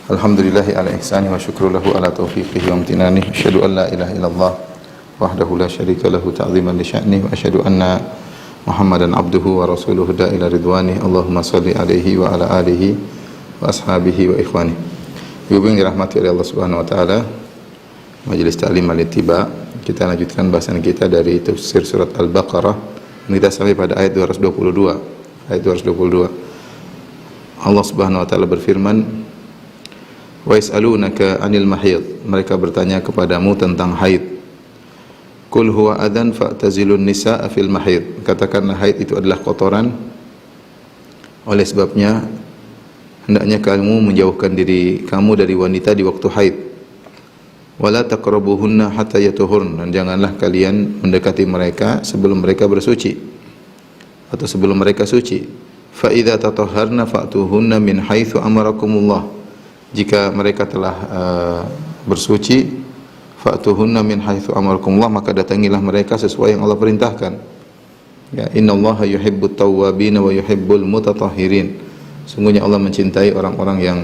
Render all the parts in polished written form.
Alhamdulillahi ala ihsani wa syukru lahu ala taufiqihi wa amtinani. Asyhadu an la ilaha illallah wahdahu la syarika lahu ta'ziman li sya'ni wa asyhadu anna Muhammadan abduhu wa rasuluhu da'ila ridwani. Allahumma salli alaihi wa ala alihi wa ashabihi wa ikhwani. Ibu yang dirahmati oleh Allah Subhanahu wa taala, Majelis Ta'lim Al-Ittiba, kita lanjutkan bahasan kita dari tafsir surat Al-Baqarah. Kita sampai pada ayat 222. Ayat 222. Allah Subhanahu wa taala berfirman, wa yas'alunaka 'anil mahid, mereka bertanya kepadamu tentang haid. Qul huwa adzan fa'tazilun nisaa fil mahid, katakanlah haid itu adalah kotoran, oleh sebabnya hendaknya kamu menjauhkan diri kamu dari wanita di waktu haid. Wala taqrabuhunna hatta yatuhurn, dan janganlah kalian mendekati mereka sebelum mereka bersuci atau sebelum mereka suci. Fa idza tatahharna fa'tuhunna min haitsu amarakumullah, jika mereka telah bersuci, fa'tuhunna min haitsu amarakumullah, maka datangilah mereka sesuai yang Allah perintahkan. Ya, innallaha yuhibbut tawwabin wa yuhibbul mutatahhirin. Sungguhnya Allah mencintai orang-orang yang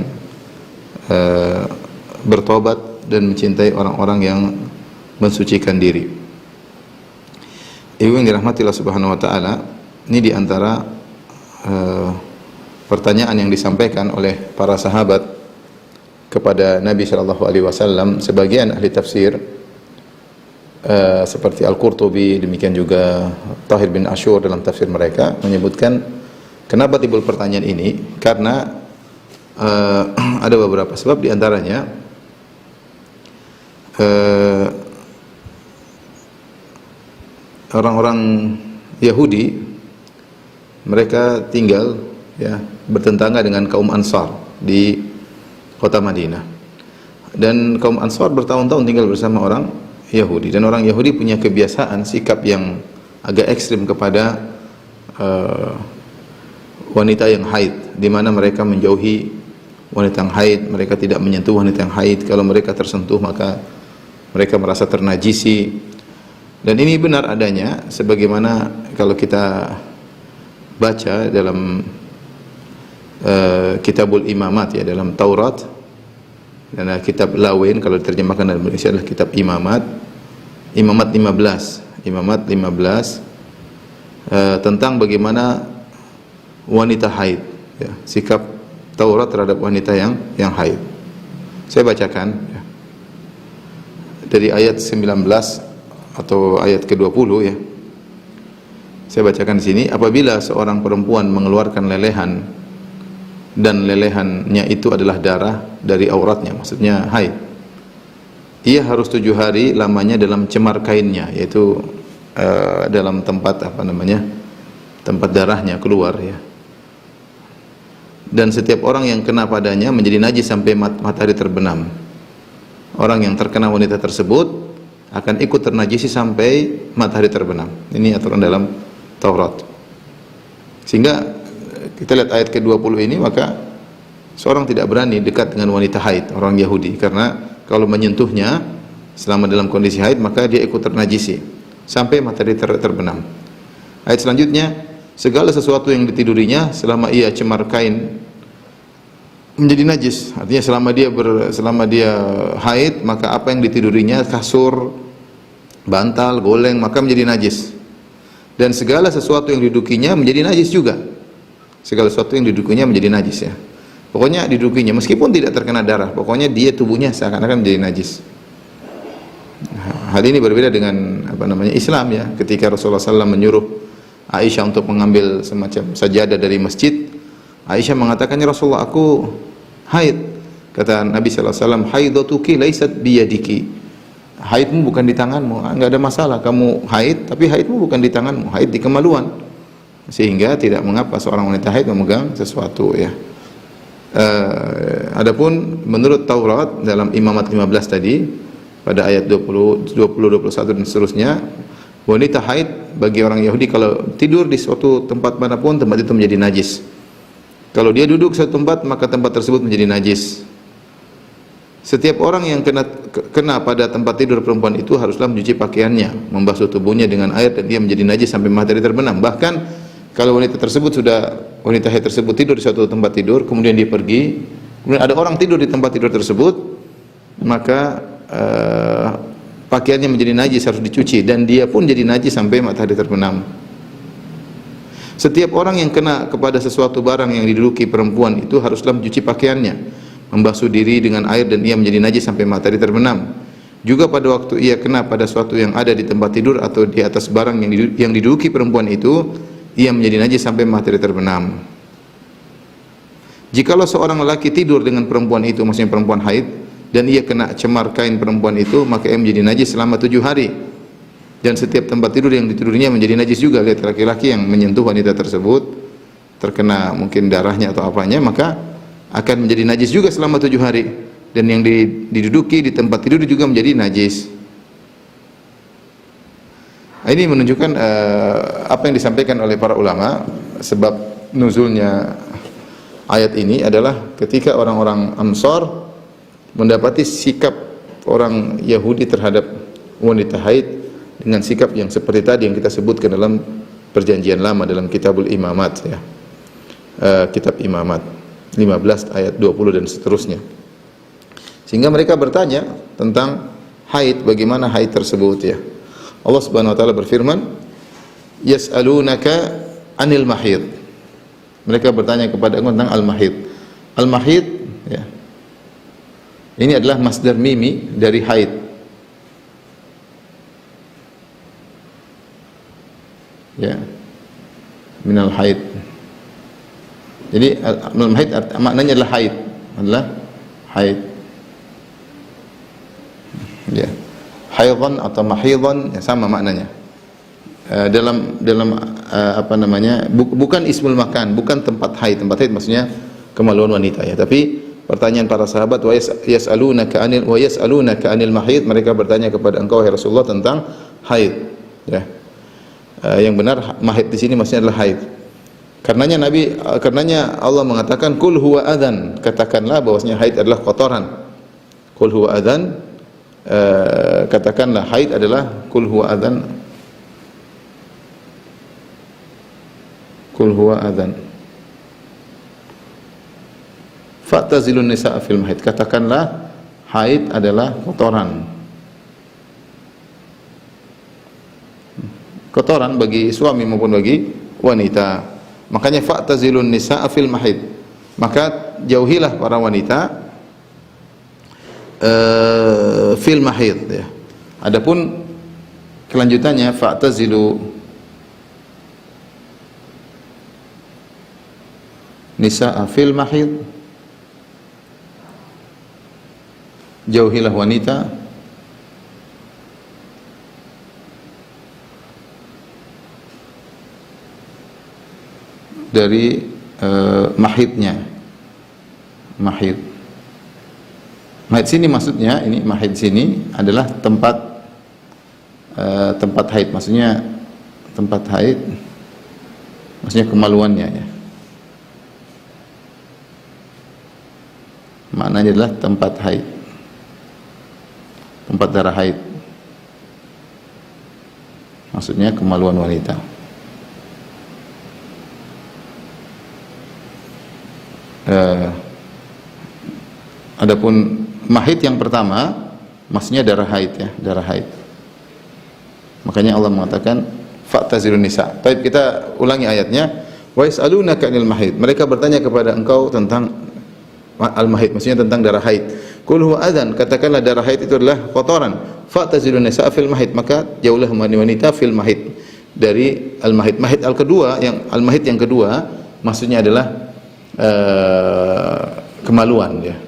bertobat dan mencintai orang-orang yang mensucikan diri. Ibu yang dirahmati Allah Subhanahu wa taala, ini di antara pertanyaan yang disampaikan oleh para sahabat kepada Nabi sallallahu alaihi wasallam. Sebagian ahli tafsir seperti Al-Qurtubi, demikian juga Tahir bin Ashur dalam tafsir mereka menyebutkan kenapa timbul pertanyaan ini, karena ada beberapa sebab, di antaranya orang-orang Yahudi, mereka tinggal bertetangga dengan kaum Ansar di kota Madinah, dan kaum Ansar bertahun-tahun tinggal bersama orang Yahudi, dan orang Yahudi punya kebiasaan sikap yang agak ekstrim kepada wanita yang haid, di mana mereka menjauhi wanita yang haid, mereka tidak menyentuh wanita yang haid. Kalau mereka tersentuh maka mereka merasa ternajisi, dan ini benar adanya sebagaimana kalau kita baca dalam Kitabul Imamat, ya, dalam Taurat, dan kitab Lawin kalau diterjemahkan dalam Indonesia adalah kitab Imamat, Imamat 15 tentang bagaimana wanita haid, ya, sikap Taurat terhadap wanita yang haid. Saya bacakan, ya, dari ayat 19 atau ayat ke-20, ya. Saya bacakan di sini. Apabila seorang perempuan mengeluarkan lelehan dan lelehannya itu adalah darah dari auratnya, maksudnya haid, ia harus 7 hari lamanya dalam cemar kainnya, yaitu dalam tempat tempat darahnya keluar, ya. Dan setiap orang yang kena padanya menjadi najis sampai matahari terbenam. Orang yang terkena wanita tersebut akan ikut ternajisi sampai matahari terbenam. Ini aturan dalam Taurat. Sehingga kita lihat ayat ke-20 ini, maka seorang tidak berani dekat dengan wanita haid, orang Yahudi, karena kalau menyentuhnya selama dalam kondisi haid maka dia ikut ternajisi sampai matahari terbenam. Ayat selanjutnya, segala sesuatu yang ditidurinya selama ia cemar kain menjadi najis. Artinya selama dia haid, maka apa yang ditidurinya, kasur, bantal, goleng, maka menjadi najis. Dan segala sesuatu yang didudukinya menjadi najis juga. Segala sesuatu yang didudukinya menjadi najis, ya. Pokoknya didudukinya meskipun tidak terkena darah, pokoknya dia tubuhnya seakan-akan menjadi najis. Hal ini berbeda dengan Islam, ya. Ketika Rasulullah SAW menyuruh Aisyah untuk mengambil semacam sajadah dari masjid, Aisyah mengatakan, "Ya Rasulullah, aku haid." Kata Nabi SAW, "Haidatuki laisat biyadiki." Haidmu bukan di tanganmu, enggak ada masalah kamu haid, tapi haidmu bukan di tanganmu, haid di kemaluan. Sehingga tidak mengapa seorang wanita haid memegang sesuatu, ya. Adapun menurut Taurat dalam Imamat 15 tadi, pada ayat 20, 21 dan seterusnya, wanita haid bagi orang Yahudi kalau tidur di suatu tempat manapun, tempat itu menjadi najis. Kalau dia duduk di suatu tempat, maka tempat tersebut menjadi najis. Setiap orang yang kena pada tempat tidur perempuan itu haruslah mencuci pakaiannya, membasuh tubuhnya dengan air, dan dia menjadi najis sampai matahari terbenam. Bahkan kalau wanita haid tersebut tidur di suatu tempat tidur, kemudian dia pergi kemudian ada orang tidur di tempat tidur tersebut, maka pakaiannya menjadi najis, harus dicuci, dan dia pun jadi najis sampai matahari terbenam. Setiap orang yang kena kepada sesuatu barang yang diduduki perempuan itu haruslah mencuci pakaiannya, membasuh diri dengan air, dan ia menjadi najis sampai matahari terbenam. Juga pada waktu ia kena pada sesuatu yang ada di tempat tidur atau di atas barang yang diduduki perempuan itu, ia menjadi najis sampai matahari terbenam. Jikalau seorang lelaki tidur dengan perempuan itu, maksudnya perempuan haid, dan ia kena cemar kain perempuan itu, maka ia menjadi najis selama 7 hari. Dan setiap tempat tidur yang ditidurinya menjadi najis juga. Lihat, laki-laki yang menyentuh wanita tersebut, terkena mungkin darahnya atau apanya, maka akan menjadi najis juga selama 7 hari. Dan yang diduduki di tempat tidur juga menjadi najis. Ini menunjukkan apa yang disampaikan oleh para ulama. Sebab nuzulnya ayat ini adalah ketika orang-orang Ansar mendapati sikap orang Yahudi terhadap wanita haid dengan sikap yang seperti tadi yang kita sebutkan dalam perjanjian lama, dalam kitabul imamat, ya, kitab imamat 15 ayat 20 dan seterusnya. Sehingga mereka bertanya tentang haid, bagaimana haid tersebut, ya. Allah Subhanahu wa taala berfirman, yas'alunaka 'anil mahid. Mereka bertanya kepada engkau tentang al-mahid. Al-mahid, ya, ini adalah masdar mimi dari haid. Ya, minal haid. Jadi al-mahid maknanya adalah haid, adalah haid. Ya, haidhan atau mahidhan, ya, sama maknanya. Dalam apa namanya, bukan ismul makan, bukan tempat haid. Tempat haid maksudnya kemaluan wanita, ya. Tapi pertanyaan para sahabat, wa yas'alunaka 'anil mahid, mereka bertanya kepada engkau wahai Rasulullah tentang haid, ya. Yang benar mahid di sini maksudnya adalah haid. Karenanya Allah mengatakan kul huwa adzan, katakanlah bahwasanya haid adalah kotoran. Kul huwa adzan, katakanlah haid adalah kul huwa adzan. Kul huwa adzan. Fa'tazilun nisaa fil mahid, katakanlah haid adalah kotoran. Kotoran bagi suami maupun bagi wanita. Makanya fa'tazilun nisaa fil mahid, maka jauhilah para wanita fil mahid, ya. Adapun kelanjutannya fa'tazilu nisaa fil mahid, jauhilah wanita dari mahidnya. Mahid sini maksudnya, ini mahid sini adalah tempat haid, maksudnya tempat haid, maksudnya kemaluannya, ya. Maknanya adalah tempat haid, tempat darah haid, maksudnya kemaluan wanita. Adapun mahid yang pertama maksudnya darah haid, ya, darah haid. Makanya Allah mengatakan fa'tazilun nisa. Baik, kita ulangi ayatnya. Wa yas'alunaka 'anil mahid, mereka bertanya kepada engkau tentang al-mahid, maksudnya tentang darah haid. Qul huwa adzan, katakanlah darah haid itu adalah kotoran. Fa'tazilun nisa fil mahid, maka jauhlah wanita fil mahid, dari al-mahid. Mahid al-mahid yang kedua maksudnya adalah kemaluan, ya.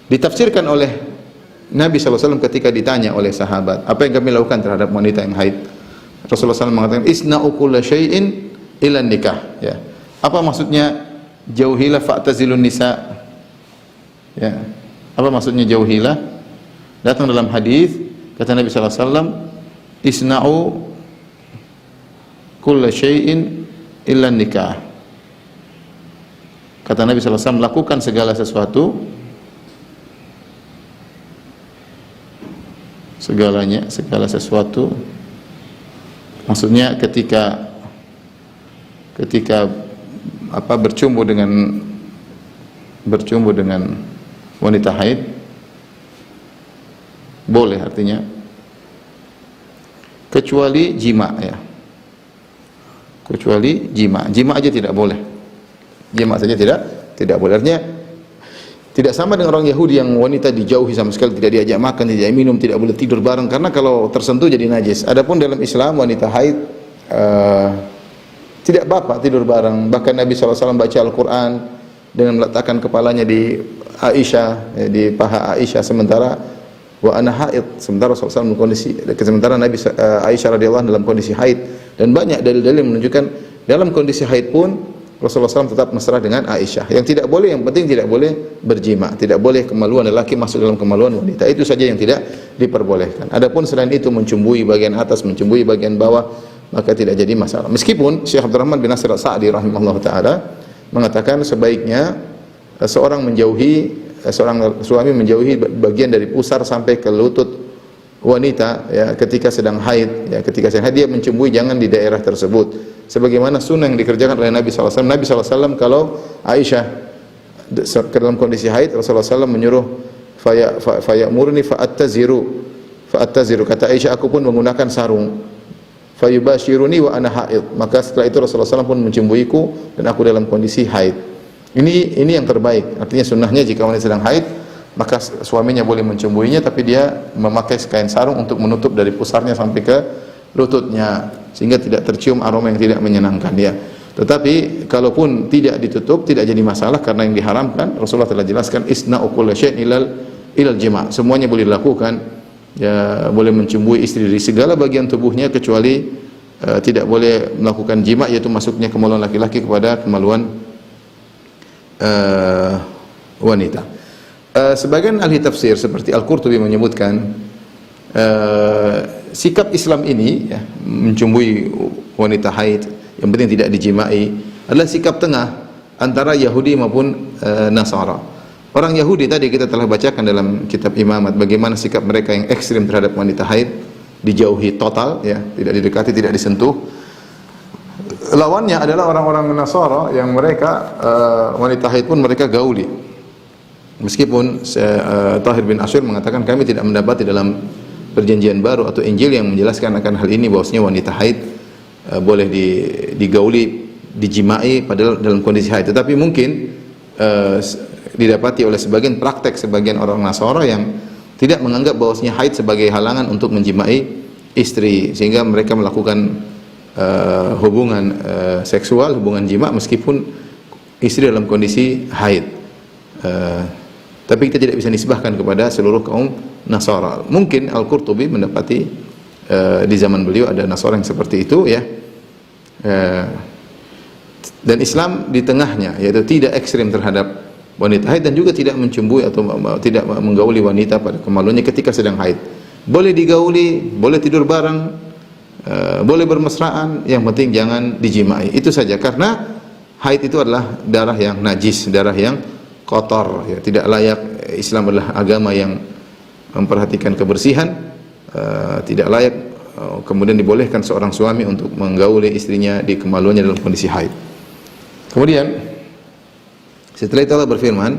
Ditafsirkan oleh Nabi SAW ketika ditanya oleh sahabat, apa yang kami lakukan terhadap wanita yang haid? Rasulullah SAW mengatakan, isna'u kulla syai'in illa nikah, ya. Apa maksudnya jauhilah fa'tazilun nisa, ya. Apa maksudnya jauhilah? Datang dalam hadis, kata Nabi SAW, isna'u kulla syai'in illa nikah. Kata Nabi SAW, lakukan segala sesuatu, segala sesuatu, maksudnya ketika bercumbu dengan wanita haid boleh, artinya kecuali jima, ya. Kecuali jima. Jima aja tidak boleh. Jima saja tidak boleh. Artinya tidak sama dengan orang Yahudi yang wanita dijauhi sama sekali, tidak diajak makan, tidak minum, tidak boleh tidur bareng karena kalau tersentuh jadi najis. Adapun dalam Islam wanita haid tidak apa-apa tidur bareng. Bahkan Nabi SAW baca Al-Quran dengan meletakkan kepalanya di Aisyah, di paha Aisyah, sementara wa ana haid, sementara Rasulullah dalam kondisi, sementara Nabi Aisyah radhiyallahu anha dalam kondisi haid. Dan banyak dalil-dalil yang menunjukkan dalam kondisi haid pun Rasulullah SAW tetap mesra dengan Aisyah. Yang tidak boleh, yang penting tidak boleh berjima, tidak boleh kemaluan lelaki masuk dalam kemaluan wanita. Itu saja yang tidak diperbolehkan. Adapun selain itu mencumbui bagian atas, mencumbui bagian bawah, maka tidak jadi masalah. Meskipun Syekh Abdurrahman bin Nasir As-Sa'di rahimahullah taala mengatakan sebaiknya seorang suami menjauhi bagian dari pusar sampai ke lutut wanita, ya, ketika sedang haid, ya, ketika sedang haid dia mencumbui jangan di daerah tersebut. Sebagaimana sunnah yang dikerjakan oleh Nabi SAW. Nabi SAW kalau Aisyah ke dalam kondisi haid, Rasulullah SAW menyuruh fayamurni fa'attaziru, kata Aisyah, aku pun menggunakan sarung, fayubashiruni wa ana haid, maka setelah itu Rasulullah SAW pun mencumbuiku dan aku dalam kondisi haid. Ini yang terbaik. Artinya sunnahnya jika wanita sedang haid, maka suaminya boleh mencumbuinya, tapi dia memakai kain sarung untuk menutup dari pusarnya sampai ke lututnya, sehingga tidak tercium aroma yang tidak menyenangkan, ya. Tetapi kalaupun tidak ditutup tidak jadi masalah, karena yang diharamkan Rasulullah telah jelaskan isna'u kulla syai'in ilal jima'. Semuanya boleh dilakukan, ya, boleh mencumbui istri dari segala bagian tubuhnya kecuali tidak boleh melakukan jima', yaitu masuknya kemaluan laki-laki kepada kemaluan wanita. Sebagian ahli tafsir seperti Al-Qurtubi menyebutkan sikap Islam ini, ya, mencumbui wanita haid yang penting tidak dijimai adalah sikap tengah antara Yahudi maupun Nasara. Orang Yahudi tadi kita telah bacakan dalam kitab Imamat bagaimana sikap mereka yang ekstrim terhadap wanita haid, dijauhi total, ya, tidak didekati, tidak disentuh. Lawannya adalah orang-orang Nasara yang mereka wanita haid pun mereka gauli. Meskipun Tahir bin Ashur mengatakan kami tidak mendapati dalam Perjanjian Baru atau Injil yang menjelaskan akan hal ini, bahwasanya wanita haid boleh digauli, dijimai padahal dalam kondisi haid. Tetapi mungkin didapati oleh sebagian orang Nasara yang tidak menganggap bahwasanya haid sebagai halangan untuk menjimai istri, sehingga mereka melakukan hubungan seksual, hubungan jima meskipun istri dalam kondisi haid. Tapi kita tidak bisa nisbahkan kepada seluruh kaum Nasara. Mungkin Al-Qurtubi mendapati di zaman beliau ada Nasara yang seperti itu, ya. Dan Islam di tengahnya, yaitu tidak ekstrim terhadap wanita haid dan juga tidak mencumbui atau tidak menggauli wanita pada kemaluannya ketika sedang haid. Boleh digauli, boleh tidur bareng, boleh bermesraan, yang penting jangan dijimai. Itu saja, karena haid itu adalah darah yang najis, darah yang kotor, ya, tidak layak. Islam adalah agama yang memperhatikan kebersihan, tidak layak kemudian dibolehkan seorang suami untuk menggauli istrinya di kemaluannya dalam kondisi haid. Kemudian setelah itu Allah berfirman,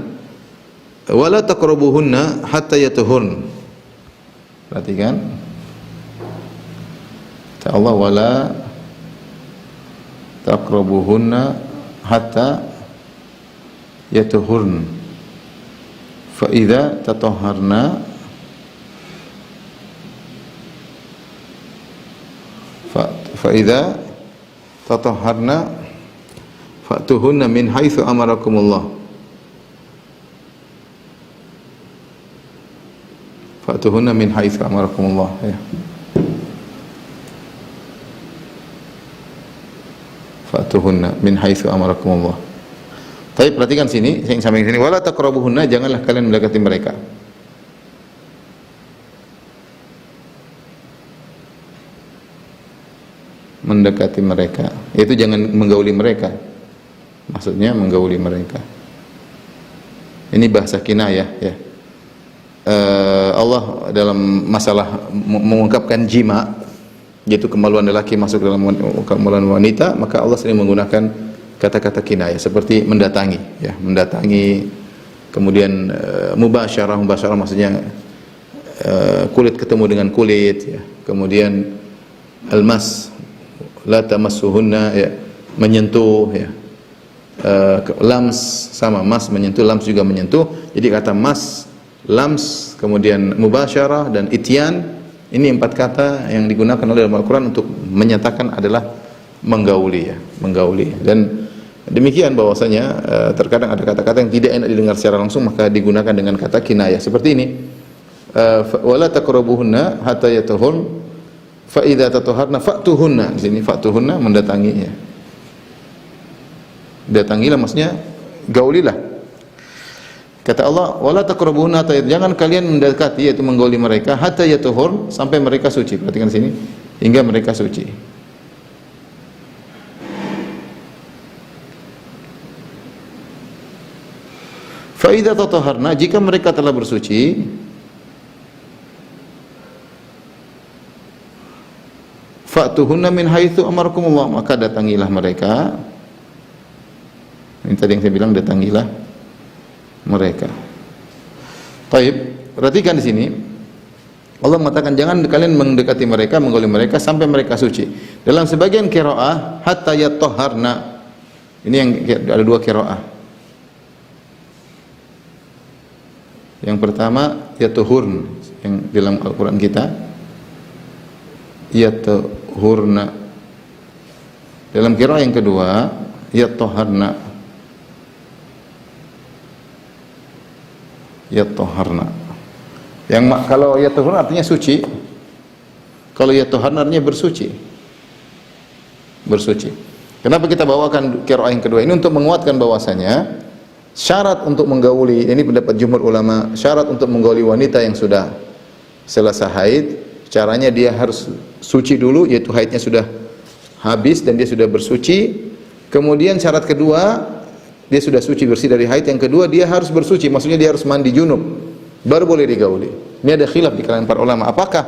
wala taqrabuhunna hatta yatuhurn. Perhatikan, kata Allah, wala taqrabuhunna hatta yatuhurn fa idza tatahharna fa idza tatahharna fa'tuhunna min haitsu amarakumullah fa'tuhunna min haitsu amarakumullah, ya. Fa'tuhunna min haitsu amarakumullah. Tapi perhatikan sini, yang sampai sini, wala taqrabuhunna, janganlah kalian mendekati mereka. Mendekati mereka, yaitu jangan menggauli mereka. Maksudnya menggauli mereka. Ini bahasa kinayah, ya. Allah dalam masalah mengungkapkan jima, yaitu kemaluan lelaki masuk dalam kemaluan wanita, maka Allah sering menggunakan kata-kata kinayah seperti mendatangi, ya, mendatangi Kemudian mubasyarah maksudnya kulit ketemu dengan kulit, ya. Kemudian almas, la tamassuhunna, ya, menyentuh, ya. Lams sama mas, menyentuh, lams juga menyentuh. Jadi kata mas, lams, kemudian mubasyarah dan ityan, ini 4 kata yang digunakan oleh dalam Al-Quran untuk menyatakan adalah menggauli, ya, menggauli. Dan demikian bahwasanya terkadang ada kata-kata yang tidak enak didengar secara langsung, maka digunakan dengan kata kinayah. Seperti ini, wala taqrabuhunna hatta yatahun fa idza tatahharna fa'tuhunna. Di sini fa'tuhunna mendatanginya. Datangilah maksudnya gaulilah. Kata Allah, wala taqrabuhunna hatta, jangan kalian mendekati, yaitu menggauli mereka, hatta yatahhur, sampai mereka suci. Perhatikan sini, hingga mereka suci. Fa idza tatahharna, jika mereka telah bersuci, fa'tuhunna min haitsu amarakumullah, maka datangilah mereka. Ini tadi yang saya bilang, datangilah mereka. Taib, perhatikan di sini. Allah mengatakan jangan kalian mendekati mereka, menggauli mereka sampai mereka suci. Dalam sebagian qiraah hatta yatahharna. Ini yang ada 2 qiraah. Yang pertama yatuhurn, yang dalam Al-Qur'an kita yatuhurna. Dalam qiraah yang kedua yatahharna. Yatahharna. Yang kalau yatahharna artinya suci. Kalau yatahharna artinya bersuci. Bersuci. Kenapa kita bawakan qiraah yang kedua ini? Untuk menguatkan bahwasanya syarat untuk menggauli, ini pendapat jumhur ulama, syarat untuk menggauli wanita yang sudah selesai haid, caranya dia harus suci dulu, yaitu haidnya sudah habis dan dia sudah bersuci. Kemudian syarat kedua, dia sudah suci bersih dari haid. Yang kedua, dia harus bersuci, maksudnya dia harus mandi junub, baru boleh digauli. Ini ada khilaf di kalangan para ulama, apakah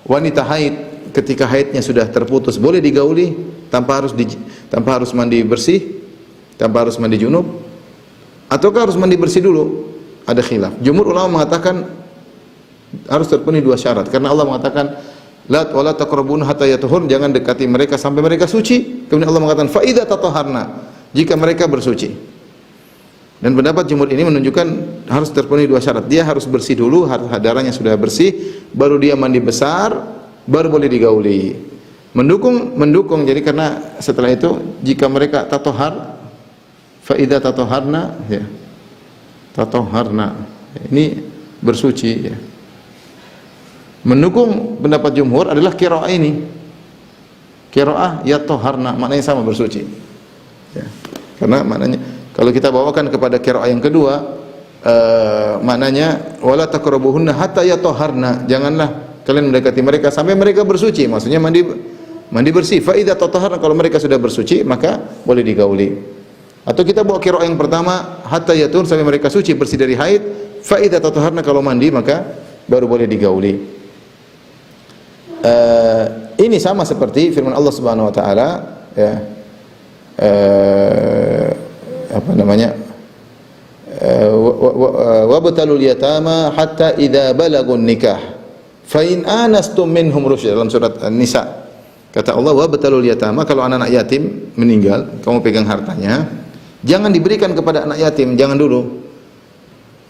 wanita haid ketika haidnya sudah terputus boleh digauli tanpa harus mandi bersih, tanpa harus mandi junub, ataukah harus mandi bersih dulu? Ada khilaf. Jumhur ulama mengatakan harus terpenuhi 2 syarat, karena Allah mengatakan la wala taqrabun hatta yatahhur, jangan dekati mereka sampai mereka suci. Kemudian Allah mengatakan fa idza tatahharna, jika mereka bersuci. Dan pendapat jumhur ini menunjukkan harus terpenuhi 2 syarat. Dia harus bersih dulu, darahnya sudah bersih, baru dia mandi besar, baru boleh digauli. Mendukung. Jadi karena setelah itu jika mereka tatahhar, fa idza tatahharna, ya. Tatahharna. Ini bersuci, ya. Mendukung pendapat jumhur adalah qiraah ini. Qiraah yatahharna, maknanya sama, bersuci. Ya. Karena maknanya kalau kita bawakan kepada qiraah yang kedua, maknanya wala taqrabuhunna hatta yatahharna, janganlah kalian mendekati mereka sampai mereka bersuci, maksudnya mandi bersih. Fa idza tatahharna, kalau mereka sudah bersuci maka boleh digauli. Atau kita bawa qiraah yang pertama hatta yatahhur, sampai mereka suci bersih dari haid. Fa idza tatahharna, kalau mandi maka baru boleh digauli. Ini sama seperti firman Allah Subhanahu wa taala, ya. Apa namanya, wabtalul yatama hatta idza balagun nikah fa in anastum minhum rusydan, dalam surat An-Nisa. Kata Allah, wabtalul yatama, kalau anak-anak yatim meninggal, kamu pegang hartanya, jangan diberikan kepada anak yatim, jangan dulu.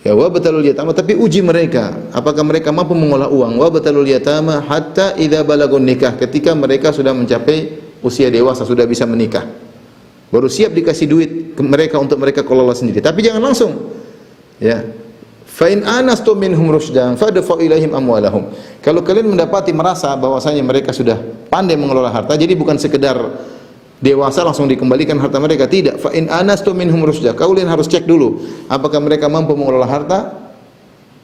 Ya, wabtalul yatama, tapi uji mereka, apakah mereka mampu mengolah uang. Wabtalul yatama hatta idza balagun nikah, ketika mereka sudah mencapai usia dewasa, sudah bisa menikah, baru siap dikasih duit ke mereka untuk mereka kelola sendiri. Tapi jangan langsung. Ya. Fa in anastum minhum rusydan fadfa'u ilaihim amwalahum. Kalau kalian mendapati merasa bahwasanya mereka sudah pandai mengelola harta, jadi bukan sekedar dewasa langsung dikembalikan harta mereka, tidak. Fa in anastum minhum rusydan, kalian harus cek dulu apakah mereka mampu mengelola harta.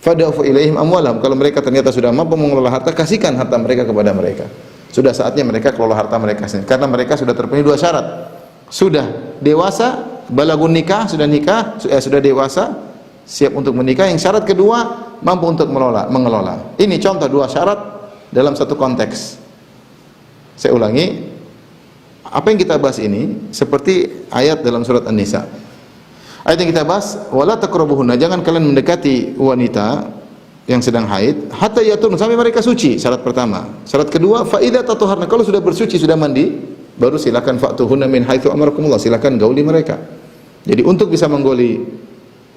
Fadfa'u ilaihim amwalahum. Kalau mereka ternyata sudah mampu mengelola harta, kasihkan harta mereka kepada mereka. Sudah saatnya mereka kelola harta mereka sendiri, karena mereka sudah terpenuhi 2 syarat. Sudah dewasa, balagun nikah, sudah nikah, sudah dewasa, siap untuk menikah. Yang syarat kedua, mampu untuk mengelola. Ini contoh 2 syarat dalam satu konteks. Saya ulangi, apa yang kita bahas ini seperti ayat dalam surat An-Nisa. Ayat yang kita bahas, wala taqrabuhunna, jangan kalian mendekati wanita yang sedang haid hatta yatun, sampai mereka suci. Syarat pertama. Syarat kedua, fa idza tataharna, kalau sudah bersuci, sudah mandi, baru silakan fa'tuhunna min haitsu amarakumullah, silakan gauli mereka. Jadi untuk bisa menggauli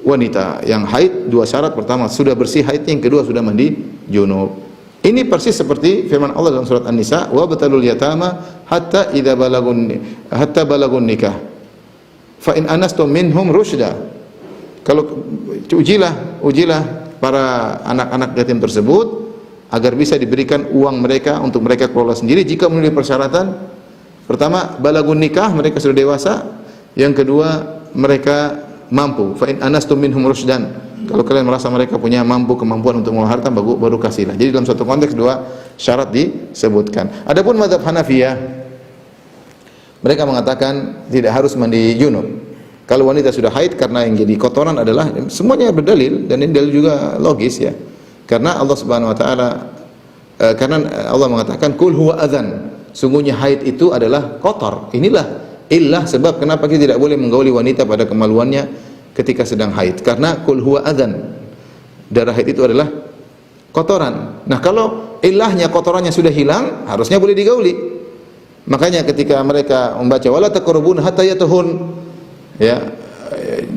wanita yang haid, dua syarat. Pertama, sudah bersih haid, yang kedua sudah mandi junub. Ini persis seperti firman Allah dalam surat An-Nisa, wa batalul yatama hatta idza balagun nikah. Fa in anastum minhum rusyda. Kalau ujilah para anak-anak yatim tersebut agar bisa diberikan uang mereka untuk mereka kelola sendiri jika memenuhi persyaratan. Pertama, balagun nikah, mereka sudah dewasa. Yang kedua, mereka mampu. Fa in anastum minhum rusydan. Kalau kalian merasa mereka punya kemampuan untuk mengelola harta, baru kasihlah. Jadi dalam suatu konteks dua syarat disebutkan. Adapun mazhab Hanafiyah, mereka mengatakan tidak harus mandi junub. Kalau wanita sudah haid, karena yang jadi kotoran adalah, semuanya berdalil, dan ini dalil juga logis ya. Karena Allah Subhanahu wa taala karena Allah mengatakan kul huwa adzan, sungguhnya haid itu adalah kotor. Inilah illah sebab kenapa kita tidak boleh menggauli wanita pada kemaluannya ketika sedang haid. Karena kul huwa adzan, darah haid itu adalah kotoran. Nah, kalau illahnya kotorannya sudah hilang, harusnya boleh digauli. Makanya ketika mereka membaca wala taqrabun hatta yatahun, ya,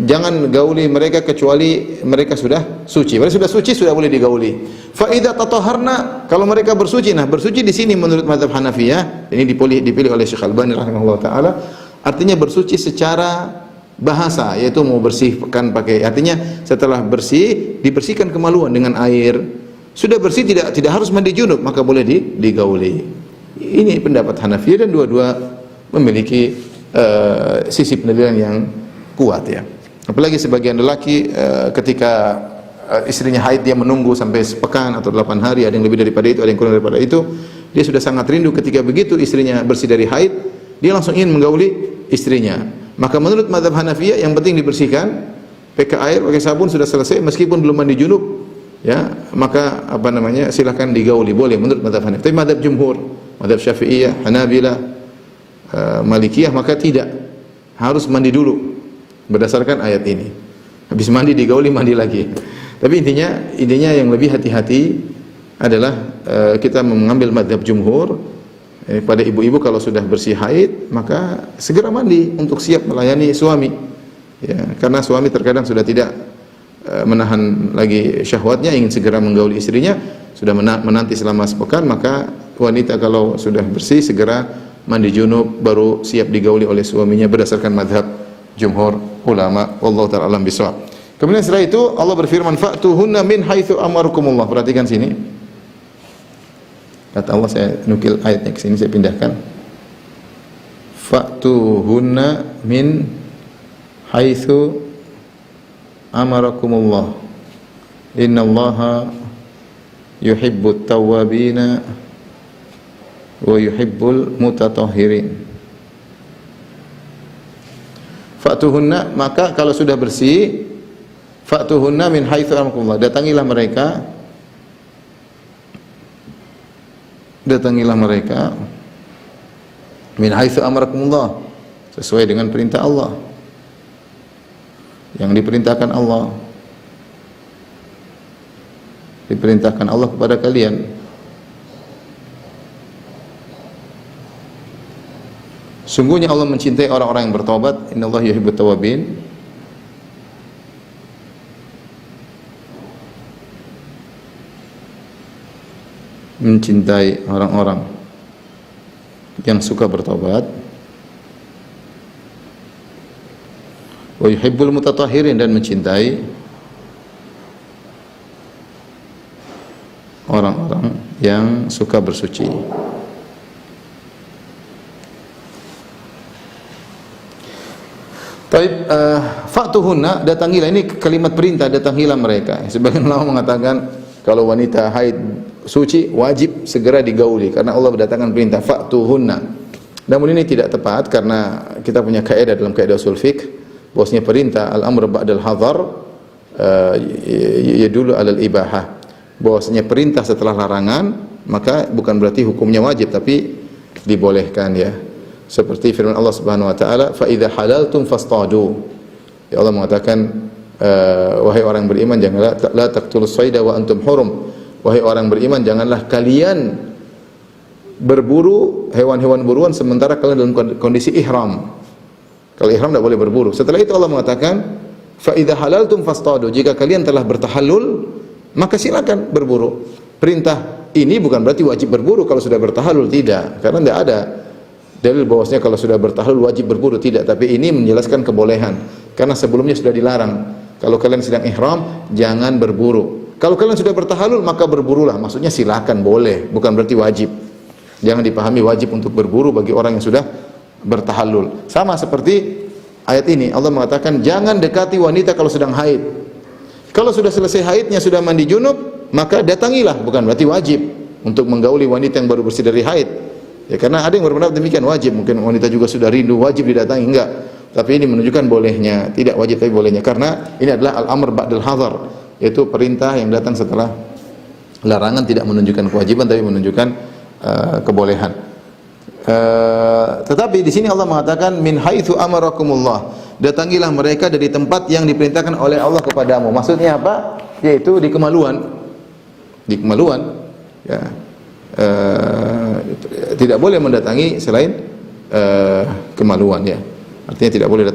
jangan gauli mereka kecuali mereka sudah suci. Mereka sudah suci, sudah boleh digauli. Fa idza tatahharna, kalau mereka bersuci. Nah, bersuci di sini menurut mazhab Hanafiyah, ini dipilih oleh Syekh Al-Albani rahimahullah taala, artinya bersuci secara bahasa, yaitu mau bersihkan pakai, artinya setelah bersih dibersihkan kemaluan dengan air. Sudah bersih, tidak harus mandi junub, maka boleh digauli. Ini pendapat Hanafiyah, dan dua-dua memiliki sisi pendalilan yang kuat ya. Apalagi sebagian lelaki ketika istrinya haid, dia menunggu sampai sepekan atau 8 hari, ada yang lebih daripada itu, ada yang kurang daripada itu. Dia sudah sangat rindu. Ketika begitu istrinya bersih dari haid, dia langsung ingin menggauli istrinya. Maka menurut mazhab Hanafiyah yang penting dibersihkan, pakai air, pakai sabun, sudah selesai, meskipun belum mandi junub, ya, maka silakan digauli, boleh menurut mazhab Hanafiyah. Tapi mazhab jumhur, mazhab Syafi'iyah, Hanabilah, Malikiyah, maka tidak, harus mandi dulu berdasarkan ayat ini. Habis mandi digauli, mandi lagi. Tapi intinya yang lebih hati-hati adalah kita mengambil mazhab jumhur. Pada ibu-ibu kalau sudah bersih haid, maka segera mandi untuk siap melayani suami. Ya, karena suami terkadang sudah tidak menahan lagi syahwatnya, ingin segera menggauli istrinya, sudah menanti selama sepekan, maka wanita kalau sudah bersih segera mandi junub, baru siap digauli oleh suaminya berdasarkan mazhab jumhur ulama. Wallahu ta'ala alam bisawab. Kemudian setelah itu Allah berfirman, fa'tuhunna min haitsu amarakumullah. Perhatikan sini. Kata Allah, saya nukil ayatnya ke sini, saya pindahkan. Fa'tuhunna min haitsu amarakumullah. Innallaha yuhibbut tawwabina wa yuhibbul mutatahhirin. Fa'tuhunna, maka kalau sudah bersih, fa'tuhunna min haitsu amarakumullah, datangilah mereka min haitsu amarakumullah, sesuai dengan perintah Allah, yang diperintahkan Allah kepada kalian. Sungguhnya Allah mencintai orang-orang yang bertobat. Innallaha yuhibbut tawwabin. Mencintai orang-orang yang suka bertobat. Wa yuhibbul mutatahhirin, dan mencintai orang-orang yang suka bersuci. Taib, fa'tuhunna, datangilah, ini kalimat perintah, datangilah mereka. Sebagian ulama mengatakan kalau wanita haid suci wajib segera digauli karena Allah berdatangkan perintah fa'tuhunna. Namun ini tidak tepat karena kita punya kaidah dalam kaidah usul fiqh bahwasanya perintah al-amr ba'dal hadar yadullu 'alal ibahah. Bahwasanya perintah setelah larangan maka bukan berarti hukumnya wajib, tapi dibolehkan ya. Seperti firman Allah Subhanahu wa taala, fa idza halaltum fastadu. Ya Allah mengatakan, wahai orang beriman, janganlah la taqtulus sayda wa antum hurum. Wahai orang beriman, janganlah kalian berburu hewan-hewan buruan sementara kalian dalam kondisi ihram. Kalau ihram tidak boleh berburu. Setelah itu Allah mengatakan, fa idza halaltum fastadu. Jika kalian telah bertahallul, maka silakan berburu. Perintah ini bukan berarti wajib berburu kalau sudah bertahallul, tidak. Karena tidak ada dalil bahwasanya kalau sudah bertahallul wajib berburu, tidak. Tapi ini menjelaskan kebolehan. Karena sebelumnya sudah dilarang. Kalau kalian sedang ihram, jangan berburu. Kalau kalian sudah bertahallul, maka berburulah. Maksudnya silakan, boleh, bukan berarti wajib. Jangan dipahami wajib untuk berburu bagi orang yang sudah bertahallul. Sama seperti ayat ini, Allah mengatakan jangan dekati wanita kalau sedang haid. Kalau sudah selesai haidnya, sudah mandi junub, maka datangilah, bukan berarti wajib untuk menggauli wanita yang baru bersih dari haid. Ya, karena ada yang berpendapat demikian, wajib. Mungkin wanita juga sudah rindu, wajib didatangi, enggak. Tapi ini menunjukkan bolehnya, tidak wajib tapi bolehnya, karena ini adalah al-amr ba'dal hadar, yaitu perintah yang datang setelah larangan, tidak menunjukkan kewajiban tapi menunjukkan kebolehan. Tetapi di sini Allah mengatakan min haitsu amarakumullah, datangilah mereka dari tempat yang diperintahkan oleh Allah kepadamu. Maksudnya apa? Yaitu di kemaluan. Di kemaluan, ya. Tidak boleh mendatangi selain kemaluan, ya. Artinya tidak boleh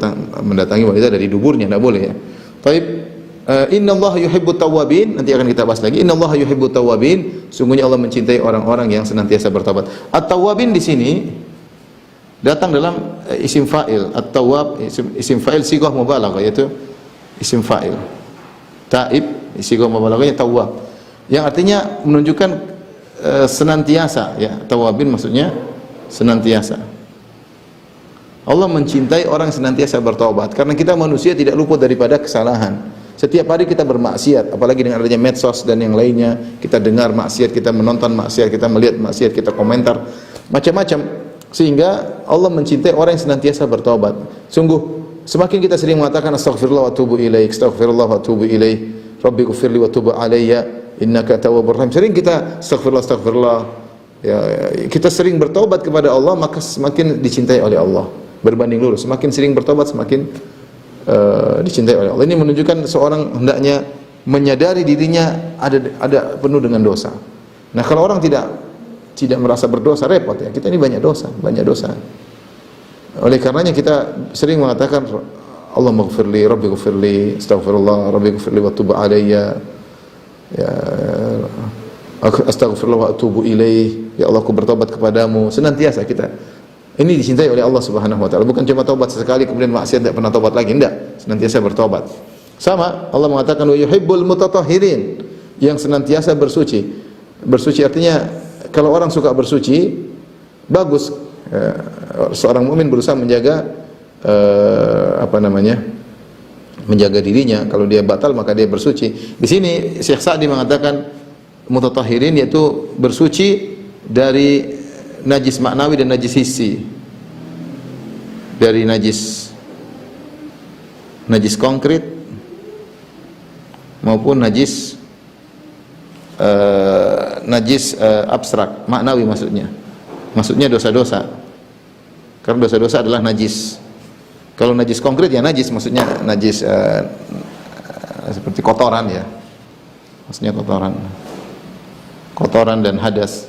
mendatangi wanita dari duburnya, tidak boleh, ya. Taib. Innallaha yuhibbut tawwabin, nanti akan kita bahas lagi. Innallaha yuhibbut tawwabin, sungguhnya Allah mencintai orang-orang yang senantiasa bertobat. At-tawwabin di sini datang dalam isim fa'il. At-tawwab isim fa'il sighah mubalaghah, yaitu isim fa'il. Taib sighah mubalaghahnya tawwab, yang artinya menunjukkan senantiasa, ya. Tawwabin maksudnya senantiasa. Allah mencintai orang yang senantiasa bertobat, karena kita manusia tidak luput daripada kesalahan. Setiap hari kita bermaksiat, apalagi dengan adanya medsos dan yang lainnya. Kita dengar maksiat, kita menonton maksiat, kita melihat maksiat, kita komentar macam-macam. Sehingga Allah mencintai orang yang senantiasa bertobat. Sungguh semakin kita sering mengatakan astaghfirullah wa atubu ilaik, astaghfirullah wa atubu ilaik, rabbi ighfirli wa tub alayya innaka tawwabur rahim. Sering kita astaghfirullah, astaghfirullah, ya, kita sering bertobat kepada Allah, maka semakin dicintai oleh Allah. Berbanding lurus, semakin sering bertobat semakin dicintai oleh Allah. Ini menunjukkan seorang hendaknya menyadari dirinya ada penuh dengan dosa. Nah, kalau orang tidak merasa berdosa, repot, ya. Kita ini banyak dosa. Oleh karenanya kita sering mengatakan Allahumma ighfirli, rabbi ighfirli, astaghfirullah, rabbi ighfirli wa tub alayya, ya, astaghfirullah wa atubu ilaih, ya Allah, aku bertobat kepadamu. Senantiasa kita. Ini dicintai oleh Allah Subhanahu wa taala. Bukan cuma taubat sesekali kemudian maksiat tidak pernah taubat lagi, enggak. Senantiasa bertobat. Sama Allah mengatakan wa yuhibbul mutatahhirin, yang senantiasa bersuci. Bersuci artinya kalau orang suka bersuci, bagus. Seorang mukmin berusaha menjaga menjaga dirinya. Kalau dia batal maka dia bersuci. Di sini Syekh Sa'di mengatakan mutatahhirin yaitu bersuci dari najis maknawi dan najis hissi. Dari najis konkret maupun najis abstrak, maknawi maksudnya dosa-dosa. Karena dosa-dosa adalah najis. Kalau najis konkret ya najis, maksudnya najis seperti kotoran, ya. Maksudnya kotoran dan hadas.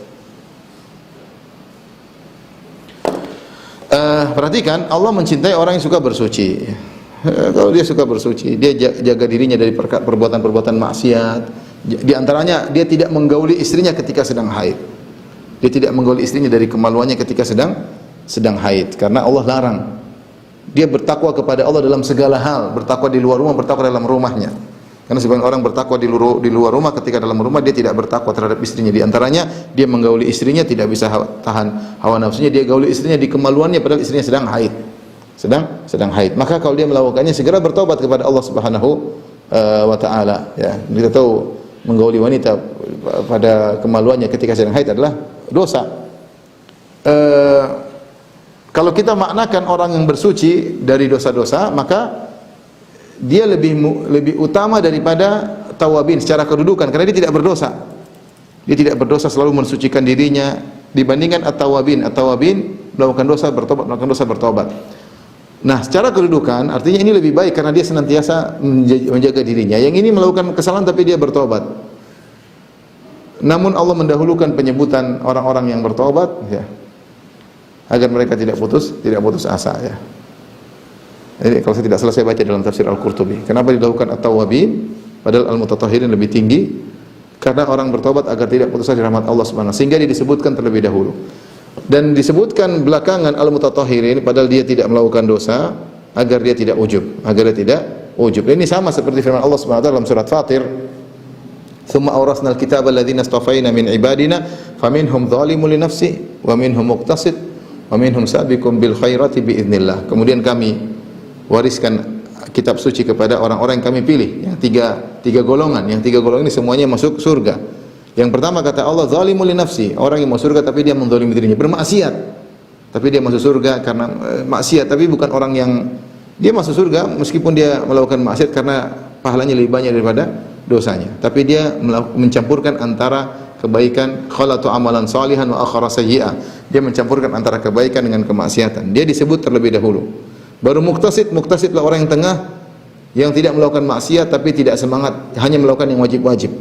Perhatikan, Allah mencintai orang yang suka bersuci. Kalau dia suka bersuci, dia jaga dirinya dari perbuatan-perbuatan maksiat. Di antaranya dia tidak menggauli istrinya ketika sedang haid. Dia tidak menggauli istrinya dari kemaluannya ketika sedang haid, karena Allah larang. Dia bertakwa kepada Allah dalam segala hal, bertakwa di luar rumah, bertakwa dalam rumahnya. Karena sebagian orang bertakwa di luar rumah, ketika dalam rumah dia tidak bertakwa terhadap istrinya. Di antaranya dia menggauli istrinya, tidak bisa tahan hawa nafsunya, dia gauli istrinya di kemaluannya padahal istrinya sedang haid. Sedang haid. Maka kalau dia melakukannya, segera bertobat kepada Allah Subhanahu wa taala, ya. Kita tahu menggauli wanita pada kemaluannya ketika sedang haid adalah dosa. Kalau kita maknakan orang yang bersuci dari dosa-dosa, maka dia lebih utama daripada tawabin secara kedudukan, karena dia tidak berdosa. Dia tidak berdosa, selalu mensucikan dirinya, dibandingkan at-tawabin. At-tawabin melakukan dosa bertobat, melakukan dosa bertobat. Nah, secara kedudukan artinya ini lebih baik karena dia senantiasa menjaga dirinya. Yang ini melakukan kesalahan tapi dia bertobat. Namun Allah mendahulukan penyebutan orang-orang yang bertobat, ya, agar mereka tidak putus asa, ya. Jadi kalau saya tidak salah saya baca dalam tafsir Al-Qurtubi. Kenapa didahulukan At-Tawwabin padahal Al-Mutatahhirin lebih tinggi? Karena orang bertobat agar tidak putus asa di rahmat Allah Subhanahu wa taala, sehingga dia disebutkan terlebih dahulu. Dan disebutkan belakangan al-mutatahhirin padahal dia tidak melakukan dosa agar dia tidak ujub, Ini sama seperti firman Allah Subhanahu wa taala dalam surat Fatir, "Tsumma awrasnal kitaba alladziina istafaina min ibadina faminhum dzalimun li nafsihi wa minhum muqtasid wa minhum sabiqun bil khairati biidznillah." Kemudian kami wariskan kitab suci kepada orang-orang yang kami pilih, yang tiga golongan. Yang tiga golongan ini semuanya masuk surga. Yang pertama kata Allah, zalimun li nafsi, orang yang mau surga tapi dia menzalimi dirinya, bermaksiat. Tapi dia masuk surga karena maksiat, tapi bukan orang yang dia masuk surga meskipun dia melakukan maksiat karena pahalanya lebih banyak daripada dosanya. Tapi dia mencampurkan antara kebaikan, khalatu amalan salihan wa akhara sayyi'ah. Dia mencampurkan antara kebaikan dengan kemaksiatan. Dia disebut terlebih dahulu. Baru muqtasid, muqtasidlah orang yang tengah yang tidak melakukan maksiat tapi tidak semangat, hanya melakukan yang wajib-wajib.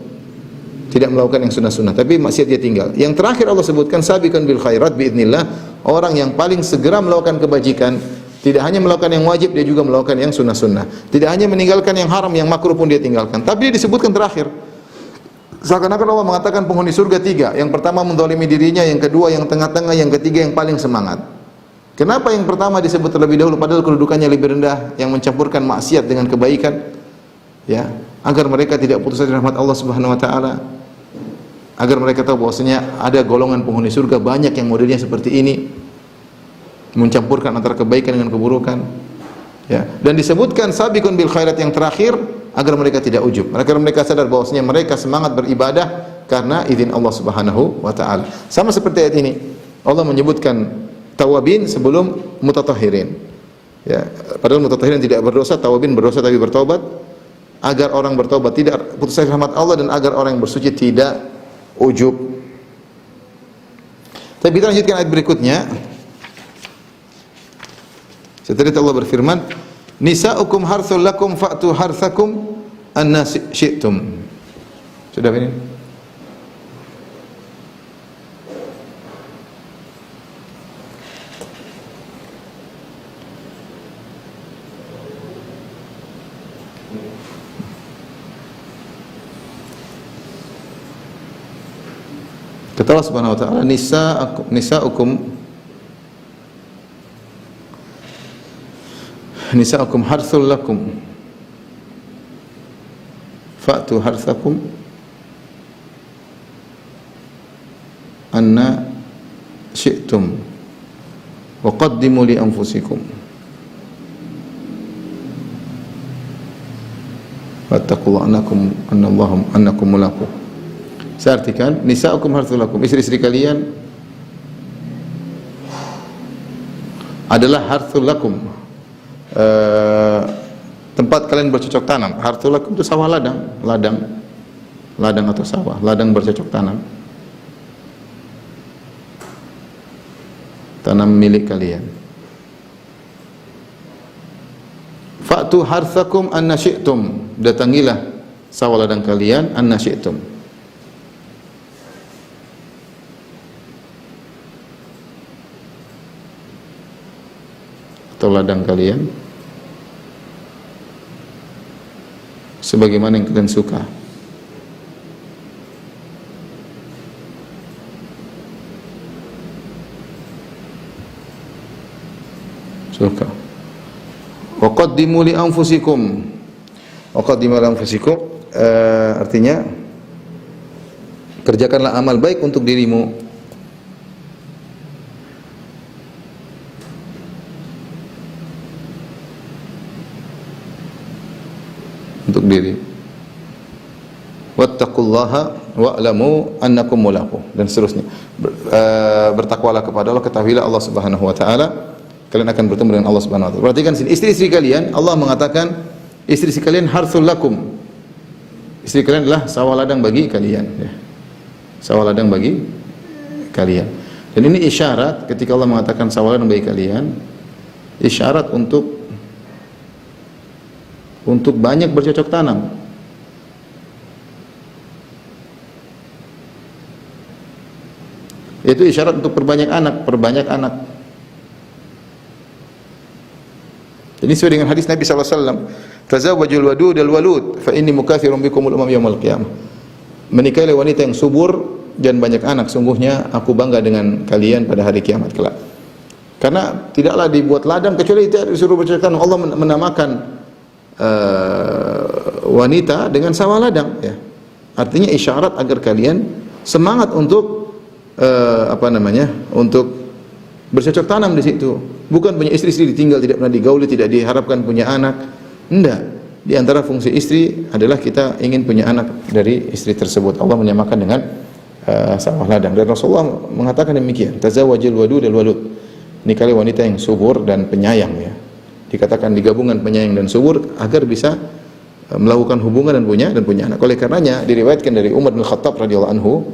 Tidak melakukan yang sunnah-sunnah, tapi maksiat dia tinggal. Yang terakhir Allah sebutkan sabiqan bil khairat biidznillah, orang yang paling segera melakukan kebajikan, tidak hanya melakukan yang wajib, dia juga melakukan yang sunnah-sunnah. Tidak hanya meninggalkan yang haram, yang makruh pun dia tinggalkan. Tapi dia disebutkan terakhir. Seakan-akan Allah mengatakan penghuni surga tiga. Yang pertama menzalimi dirinya, yang kedua yang tengah-tengah, yang ketiga yang paling semangat. Kenapa yang pertama disebut terlebih dahulu padahal kedudukannya lebih rendah, yang mencampurkan maksiat dengan kebaikan? Ya, agar mereka tidak putus asa rahmat Allah Subhanahu wa taala. Agar mereka tahu bahwasanya ada golongan penghuni surga banyak yang modelnya seperti ini, mencampurkan antara kebaikan dengan keburukan, ya. Dan disebutkan sabiqun bil khairat yang terakhir agar mereka tidak ujub, agar mereka sadar bahwasanya mereka semangat beribadah karena izin Allah Subhanahu wa taala. Sama seperti ayat ini, Allah menyebutkan tawabin sebelum mutatahhirin, ya. Padahal mutatahhirin tidak berdosa, tawabin berdosa tapi bertobat, agar orang bertobat tidak putus asa rahmat Allah dan agar orang yang bersuci tidak ujub. Tapi kita lanjutkan ayat berikutnya. Setelah itu Allah berfirman, "Nisa'ukum harthul lakum fa'tu harthakum anna syi'tum." Sudah ini? Kata Allah Subhanahu wa taala, nisa'ukum harthul lakum fa'tu harthakum anna syi'tum wa qaddimu li anfusikum wattaqullaha annakum mulaquh. Saya artikan, nisa'ukum harthul lakum, istri-istri kalian adalah harthul lakum, tempat kalian bercocok tanam. Harthul lakum itu sawah ladang atau sawah, ladang bercocok tanam, tanam milik kalian. Fa'tu harthakum anna syi'tum, datangilah sawah ladang kalian anna syi'tum, atau ladang kalian sebagaimana yang kalian suka. Wa qaddimu li anfusikum. Wa qaddimu li anfusikum artinya kerjakanlah amal baik untuk dirimu. Untuk diri. Wattaqullaha wa'lamu annakum mulaquh, dan seterusnya. Bertakwalah kepada Allah, ketahuilah Allah Subhanahu wa taala kalian akan bertemu dengan Allah Subhanahu wa taala. Perhatikan sini, istri-istri kalian, Allah mengatakan istri-istri kalian harthul lakum. Istri kalian adalah sawah ladang bagi kalian, ya. Sawah ladang bagi kalian. Dan ini isyarat ketika Allah mengatakan sawah ladang bagi kalian, isyarat untuk banyak bercocok tanam. Itu isyarat untuk perbanyak anak. Ini sesuai dengan hadis Nabi SAW. Tazawwajul wadud al-walud, fa inni mukatsirun bikumul umam yaumil qiyamah. Menikahilah wanita yang subur dan banyak anak, sungguhnya aku bangga dengan kalian pada hari kiamat kelak. Karena tidaklah dibuat ladang kecuali tidak disuruh bercocok tanam. Allah menamakan wanita dengan sawah ladang, ya. Artinya isyarat agar kalian semangat untuk untuk bercocok tanam di situ. Bukan punya istri ditinggal, tidak pernah digauli, tidak diharapkan punya anak. Enggak. Di antara fungsi istri adalah kita ingin punya anak dari istri tersebut. Allah menyamakan dengan sawah ladang. Dan Rasulullah mengatakan demikian. Tazawwajul wadud al-walud. Nikahi wanita yang subur dan penyayang, ya. Dikatakan digabungan penyayang dan subur agar bisa melakukan hubungan dan punya anak. Oleh karenanya diriwayatkan dari Umar bin Khattab radhiyallahu anhu,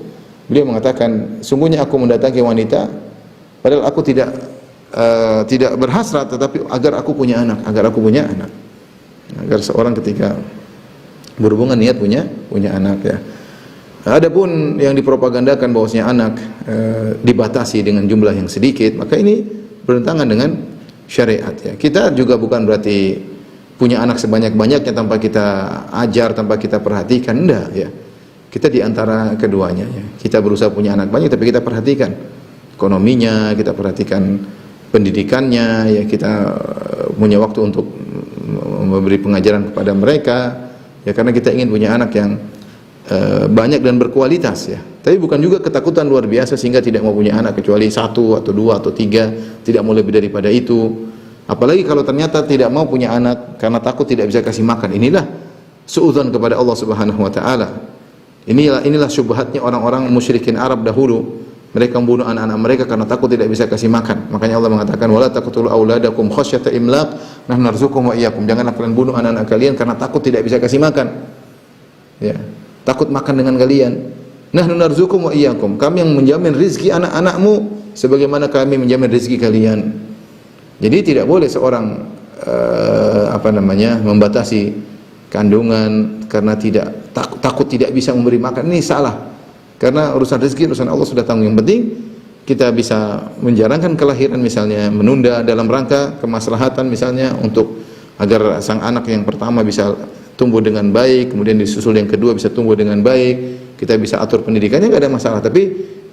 beliau mengatakan, sungguhnya aku mendatangi wanita padahal aku tidak berhasrat, tetapi agar aku punya anak. Agar seorang ketika berhubungan niat punya anak, ya. Adapun yang dipropagandakan bahwasanya anak dibatasi dengan jumlah yang sedikit, maka ini bertentangan dengan syariat, ya. Kita juga bukan berarti punya anak sebanyak-banyaknya tanpa kita ajar, tanpa kita perhatikan, enggak, ya. Kita di antara keduanya, ya. Kita berusaha punya anak banyak, tapi kita perhatikan ekonominya, kita perhatikan pendidikannya, ya. Kita punya waktu untuk memberi pengajaran kepada mereka, ya, karena kita ingin punya anak yang banyak dan berkualitas, ya. Tapi bukan juga ketakutan luar biasa sehingga tidak mau punya anak kecuali 1 atau 2 atau 3, tidak mau lebih daripada itu. Apalagi kalau ternyata tidak mau punya anak karena takut tidak bisa kasih makan. Inilah suudzon kepada Allah Subhanahu wa taala. Inilah syubhatnya orang-orang musyrikin Arab dahulu. Mereka membunuh anak-anak mereka karena takut tidak bisa kasih makan. Makanya Allah mengatakan, wala taqtulu auladakum khasyata imlaq, nahnu narzuqukum wa iyyakum. Janganlah kalian bunuh anak-anak kalian karena takut tidak bisa kasih makan. Ya, takut makan dengan kalian. Nahnu narzuqukum wa iyyakum. Kami yang menjamin rezeki anak-anakmu sebagaimana kami menjamin rezeki kalian. Jadi tidak boleh seorang membatasi kandungan karena takut tidak bisa memberi makan. Ini salah. Karena urusan rezeki, urusan Allah sudah tanggung. Yang penting kita bisa menjarangkan kelahiran, misalnya menunda dalam rangka kemaslahatan, misalnya untuk agar sang anak yang pertama bisa tumbuh dengan baik, kemudian disusul yang kedua bisa tumbuh dengan baik, kita bisa atur pendidikannya, nggak ada masalah. Tapi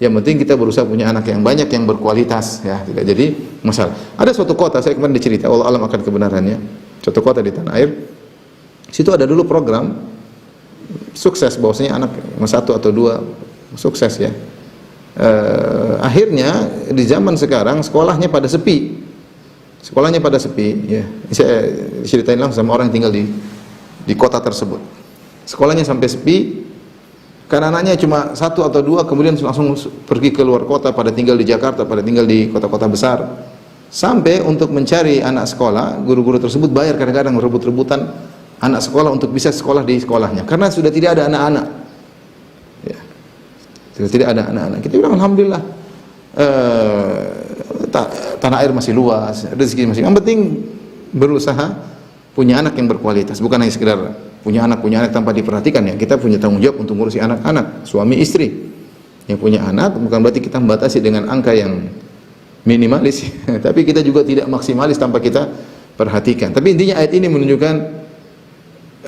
yang penting kita berusaha punya anak yang banyak, yang berkualitas, ya, tidak jadi masalah. Ada suatu kota, saya kemarin dicerita, Allah alam akan kebenarannya, suatu kota di tanah air, situ ada dulu program sukses bahwasanya anak 1 atau 2 sukses, ya. Akhirnya di zaman sekarang sekolahnya pada sepi, ya. Saya ceritain langsung sama orang yang tinggal di kota tersebut. Sekolahnya sampai sepi karena anaknya cuma 1 atau 2, kemudian langsung pergi ke luar kota, pada tinggal di Jakarta, pada tinggal di kota-kota besar. Sampai untuk mencari anak sekolah, guru-guru tersebut bayar kadang-kadang rebut-rebutan anak sekolah untuk bisa sekolah di sekolahnya karena sudah tidak ada anak-anak, ya. Sudah tidak ada anak-anak. Kita bilang alhamdulillah, tanah air masih luas, rezeki masih. Yang penting berusaha punya anak yang berkualitas, bukan hanya sekedar punya anak tanpa diperhatikan, ya. Kita punya tanggung jawab untuk ngurusi anak-anak, suami istri. Yang punya anak bukan berarti kita membatasi dengan angka yang minimalis, tapi kita juga tidak maksimalis tanpa kita perhatikan. Tapi intinya ayat ini menunjukkan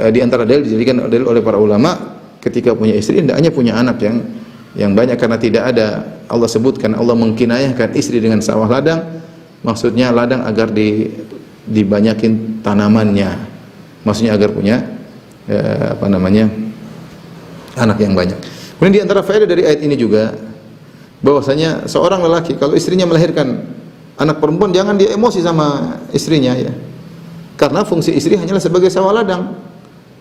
di antara dalil dijadikan dalil oleh para ulama, ketika punya istri hendaknya punya anak yang banyak, karena tidak ada, Allah sebutkan, Allah mengkinayahkan istri dengan sawah ladang, maksudnya ladang agar dibanyakin tanamannya, maksudnya agar punya anak yang banyak. Kemudian di antara faedah dari ayat ini juga bahwasanya seorang lelaki kalau istrinya melahirkan anak perempuan, jangan dia emosi sama istrinya, ya. Karena fungsi istri hanyalah sebagai sawah ladang.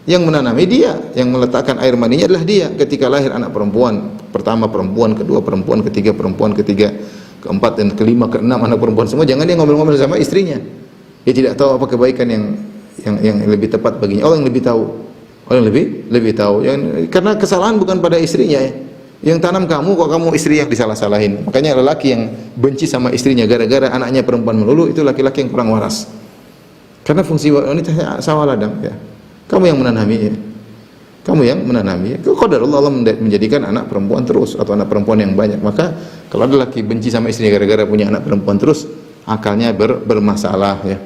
Yang menanami dia, yang meletakkan air maninya adalah dia. Ketika lahir anak perempuan, pertama perempuan, kedua perempuan, ketiga perempuan, ketiga, keempat dan kelima, keenam anak perempuan semua, jangan dia ngomel-ngomel sama istrinya. Dia tidak tahu apa kebaikan yang lebih tepat baginya. Allah yang lebih tahu. Allah yang lebih tahu. Karena kesalahan bukan pada istrinya, ya. Yang tanam kamu, kok kamu istri yang disalah-salahin. Makanya lelaki yang benci sama istrinya gara-gara anaknya perempuan melulu, itu laki-laki yang kurang waras. Karena fungsi wanita sawah ladang, ya. Kamu yang menanami, ya. Kamu yang menanami. Qadarullah, Allah menjadikan anak perempuan terus atau anak perempuan yang banyak. Maka kalau ada laki benci sama istrinya gara-gara punya anak perempuan terus, akalnya bermasalah, ya.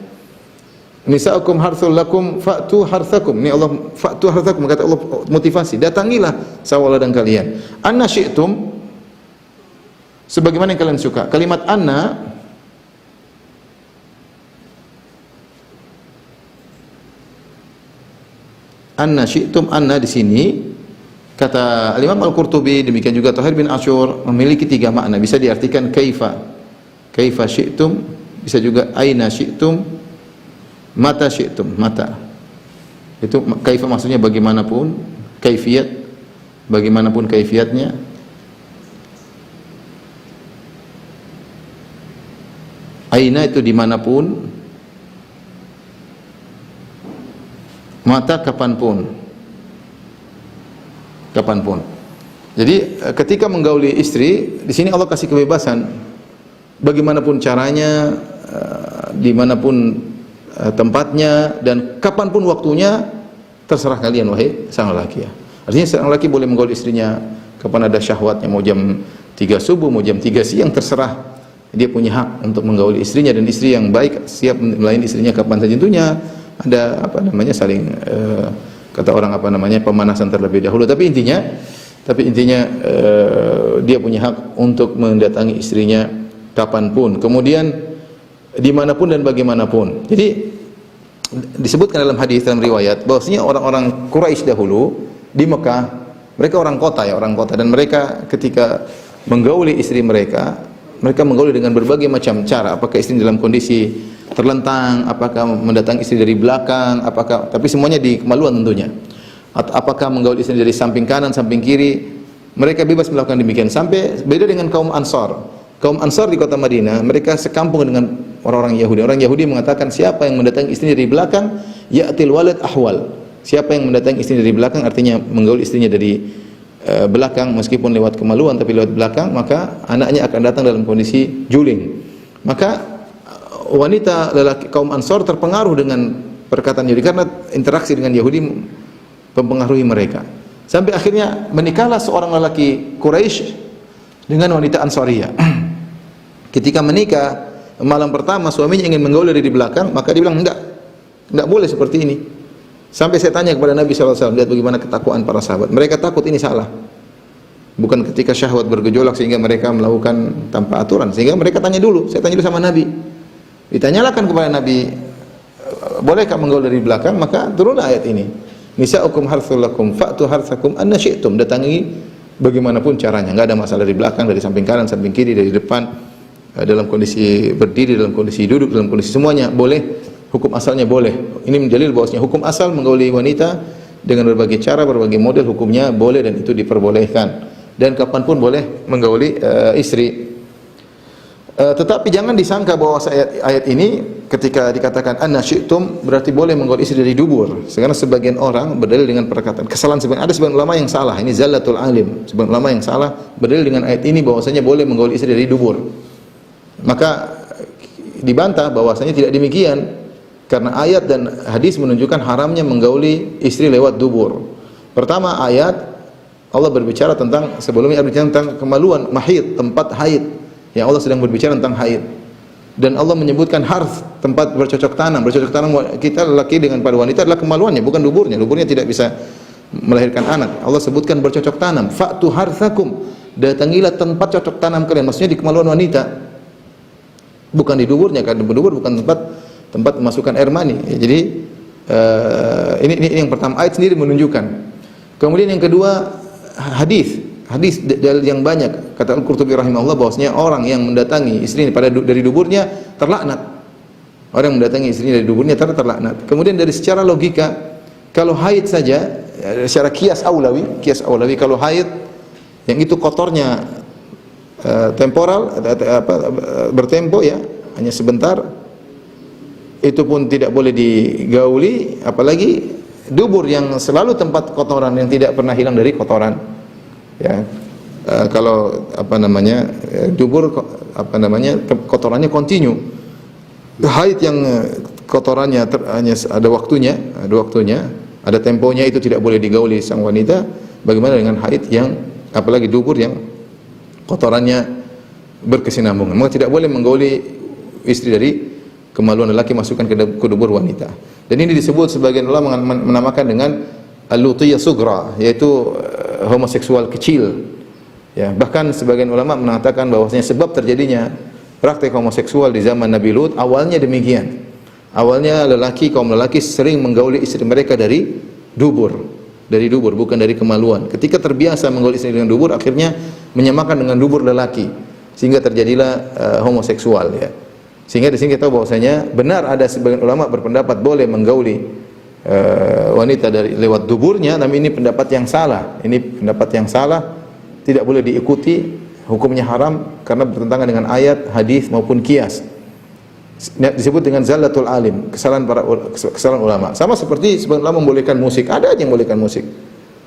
Nisa'ukum harthul lakum fa'tu harthakum. Ini Allah fa'tu harthakum, kata Allah motivasi. Datangilah sawah ladang kalian. Anna syi'tum, sebagaimana yang kalian suka. Kalimat anna syi'tum, anna di sini kata Imam Al-Qurtubi, demikian juga Thahir bin Ashur, memiliki 3 makna. Bisa diartikan kaifa syi'tum, bisa juga aina syi'tum, mata syi'tum, mata. Itu kaifa maksudnya bagaimanapun, kaifiyat, bagaimanapun kaifiatnya. Aina itu dimanapun, mata kapanpun. Jadi ketika menggauli istri, di sini Allah kasih kebebasan, bagaimanapun caranya, dimanapun tempatnya, dan kapanpun waktunya, terserah kalian wahai sang lelaki, ya. Artinya sang lelaki boleh menggauli istrinya kapan ada syahwatnya, mau jam 3 subuh, mau jam 3 siang, terserah. Dia punya hak untuk menggauli istrinya, dan istri yang baik siap melayani istrinya kapan saja. Tentunya ada saling kata orang pemanasan terlebih dahulu. Tapi intinya dia punya hak untuk mendatangi istrinya kapanpun, kemudian dimanapun dan bagaimanapun. Jadi disebutkan dalam hadis, dalam riwayat, bahwasanya orang-orang Quraisy dahulu di Mekah, mereka orang kota, dan mereka ketika menggauli istri mereka menggauli dengan berbagai macam cara. Apakah istri dalam kondisi terlentang, apakah mendatangi istri dari belakang, tapi semuanya di kemaluan tentunya. Apakah menggauli istri dari samping kanan, samping kiri, mereka bebas melakukan demikian. Sampai beda dengan kaum Ansar. Kaum Ansar di kota Madinah, mereka sekampung dengan orang-orang Yahudi. Orang Yahudi mengatakan, siapa yang mendatangi istri dari belakang, ya'til walad ahwal. Siapa yang mendatangi istri dari belakang, artinya menggauli istrinya dari belakang, meskipun lewat kemaluan tapi lewat belakang, maka anaknya akan datang dalam kondisi juling. Maka wanita lelaki kaum Ansar terpengaruh dengan perkataan Yahudi, karena interaksi dengan Yahudi mempengaruhi mereka. Sampai akhirnya menikahlah seorang lelaki Quraisy dengan wanita Ansariyah. Ketika menikah, malam pertama suaminya ingin menggauli dari belakang, maka dia bilang enggak boleh seperti ini. Sampai saya tanya kepada Nabi SAW, lihat bagaimana ketakwaan para sahabat. Mereka takut ini salah. Bukan ketika syahwat bergejolak sehingga mereka melakukan tanpa aturan. Sehingga mereka tanya dulu, saya tanya dulu sama Nabi. Ditanyalakan kepada Nabi, bolehkah menggauli dari belakang? Maka turunlah ayat ini. Nisa'ukum harthul lakum fa'tu harthakum anna syi'tum. Datangi bagaimanapun caranya. Enggak ada masalah dari belakang, dari samping kanan, samping kiri, dari depan, dalam kondisi berdiri, dalam kondisi duduk, dalam kondisi semuanya boleh. Hukum asalnya boleh. Ini menjalil bahwasanya hukum asal menggauli wanita dengan berbagai cara, berbagai model, hukumnya boleh dan itu diperbolehkan. Dan kapanpun boleh menggauli istri. Tetapi jangan disangka bahwa ayat ini ketika dikatakan anna syi'tum berarti boleh menggauli istri dari dubur. Karena sebagian orang berdalil dengan perkataan kesalahan ada sebagian ulama yang salah. Ini zallatul alim. Sebagian ulama yang salah berdalil dengan ayat ini bahwasanya boleh menggauli istri dari dubur. Maka dibantah bahwasanya tidak demikian. Karena ayat dan hadis menunjukkan haramnya menggauli istri lewat dubur. Pertama, ayat Allah berbicara tentang, sebelumnya berbicara tentang kemaluan, mahid, tempat haid. Yang Allah sedang berbicara tentang haid. Dan Allah menyebutkan harth, tempat bercocok tanam. Bercocok tanam kita lelaki dengan pada wanita adalah kemaluannya, bukan duburnya. Duburnya tidak bisa melahirkan anak. Allah sebutkan bercocok tanam. Fa'tu harthakum. Datangilah tempat cocok tanam kalian. Maksudnya di kemaluan wanita. Bukan di duburnya, karena dubur bukan tempat memasukkan air mani. Jadi ini yang pertama, ayat sendiri menunjukkan. Kemudian yang kedua, hadis dalil yang banyak. Kata Al-Qurtubi rahimahullah bahwasanya orang yang mendatangi istrinya dari duburnya terlaknat. Orang yang mendatangi istrinya dari duburnya terlaknat. Kemudian dari secara logika, kalau haid saja, secara kias aulawi kalau haid yang itu kotornya temporal bertempo, ya, hanya sebentar, itu pun tidak boleh digauli, apalagi dubur yang selalu tempat kotoran yang tidak pernah hilang dari kotoran, ya. kalau dubur kotorannya kontinu. Haid yang kotorannya hanya ada waktunya, ada temponya, itu tidak boleh digauli sang wanita. Bagaimana dengan haid yang apalagi dubur yang kotorannya berkesinambungan? Maka tidak boleh menggauli istri dari kemaluan lelaki, masukkan ke dubur wanita. Dan ini disebut sebagian ulama menamakan dengan al-lutiyah sugra, yaitu homoseksual kecil. Ya, bahkan sebagian ulama mengatakan bahwasanya sebab terjadinya praktek homoseksual di zaman Nabi Lut awalnya demikian. Awalnya kaum lelaki sering menggauli istri mereka dari dubur, bukan dari kemaluan. Ketika terbiasa menggauli istri dengan dubur, akhirnya menyamakan dengan dubur lelaki, sehingga terjadilah homoseksual, ya. Sehingga di sini kita tahu bahwasanya benar ada sebagian ulama berpendapat boleh menggauli wanita dari lewat duburnya, tapi ini pendapat yang salah. Ini pendapat yang salah, tidak boleh diikuti, hukumnya haram karena bertentangan dengan ayat, hadis maupun qiyas. Disebut dengan zallatul alim, kesalahan ulama. Sama seperti sebagian ulama membolehkan musik, ada aja yang membolehkan musik.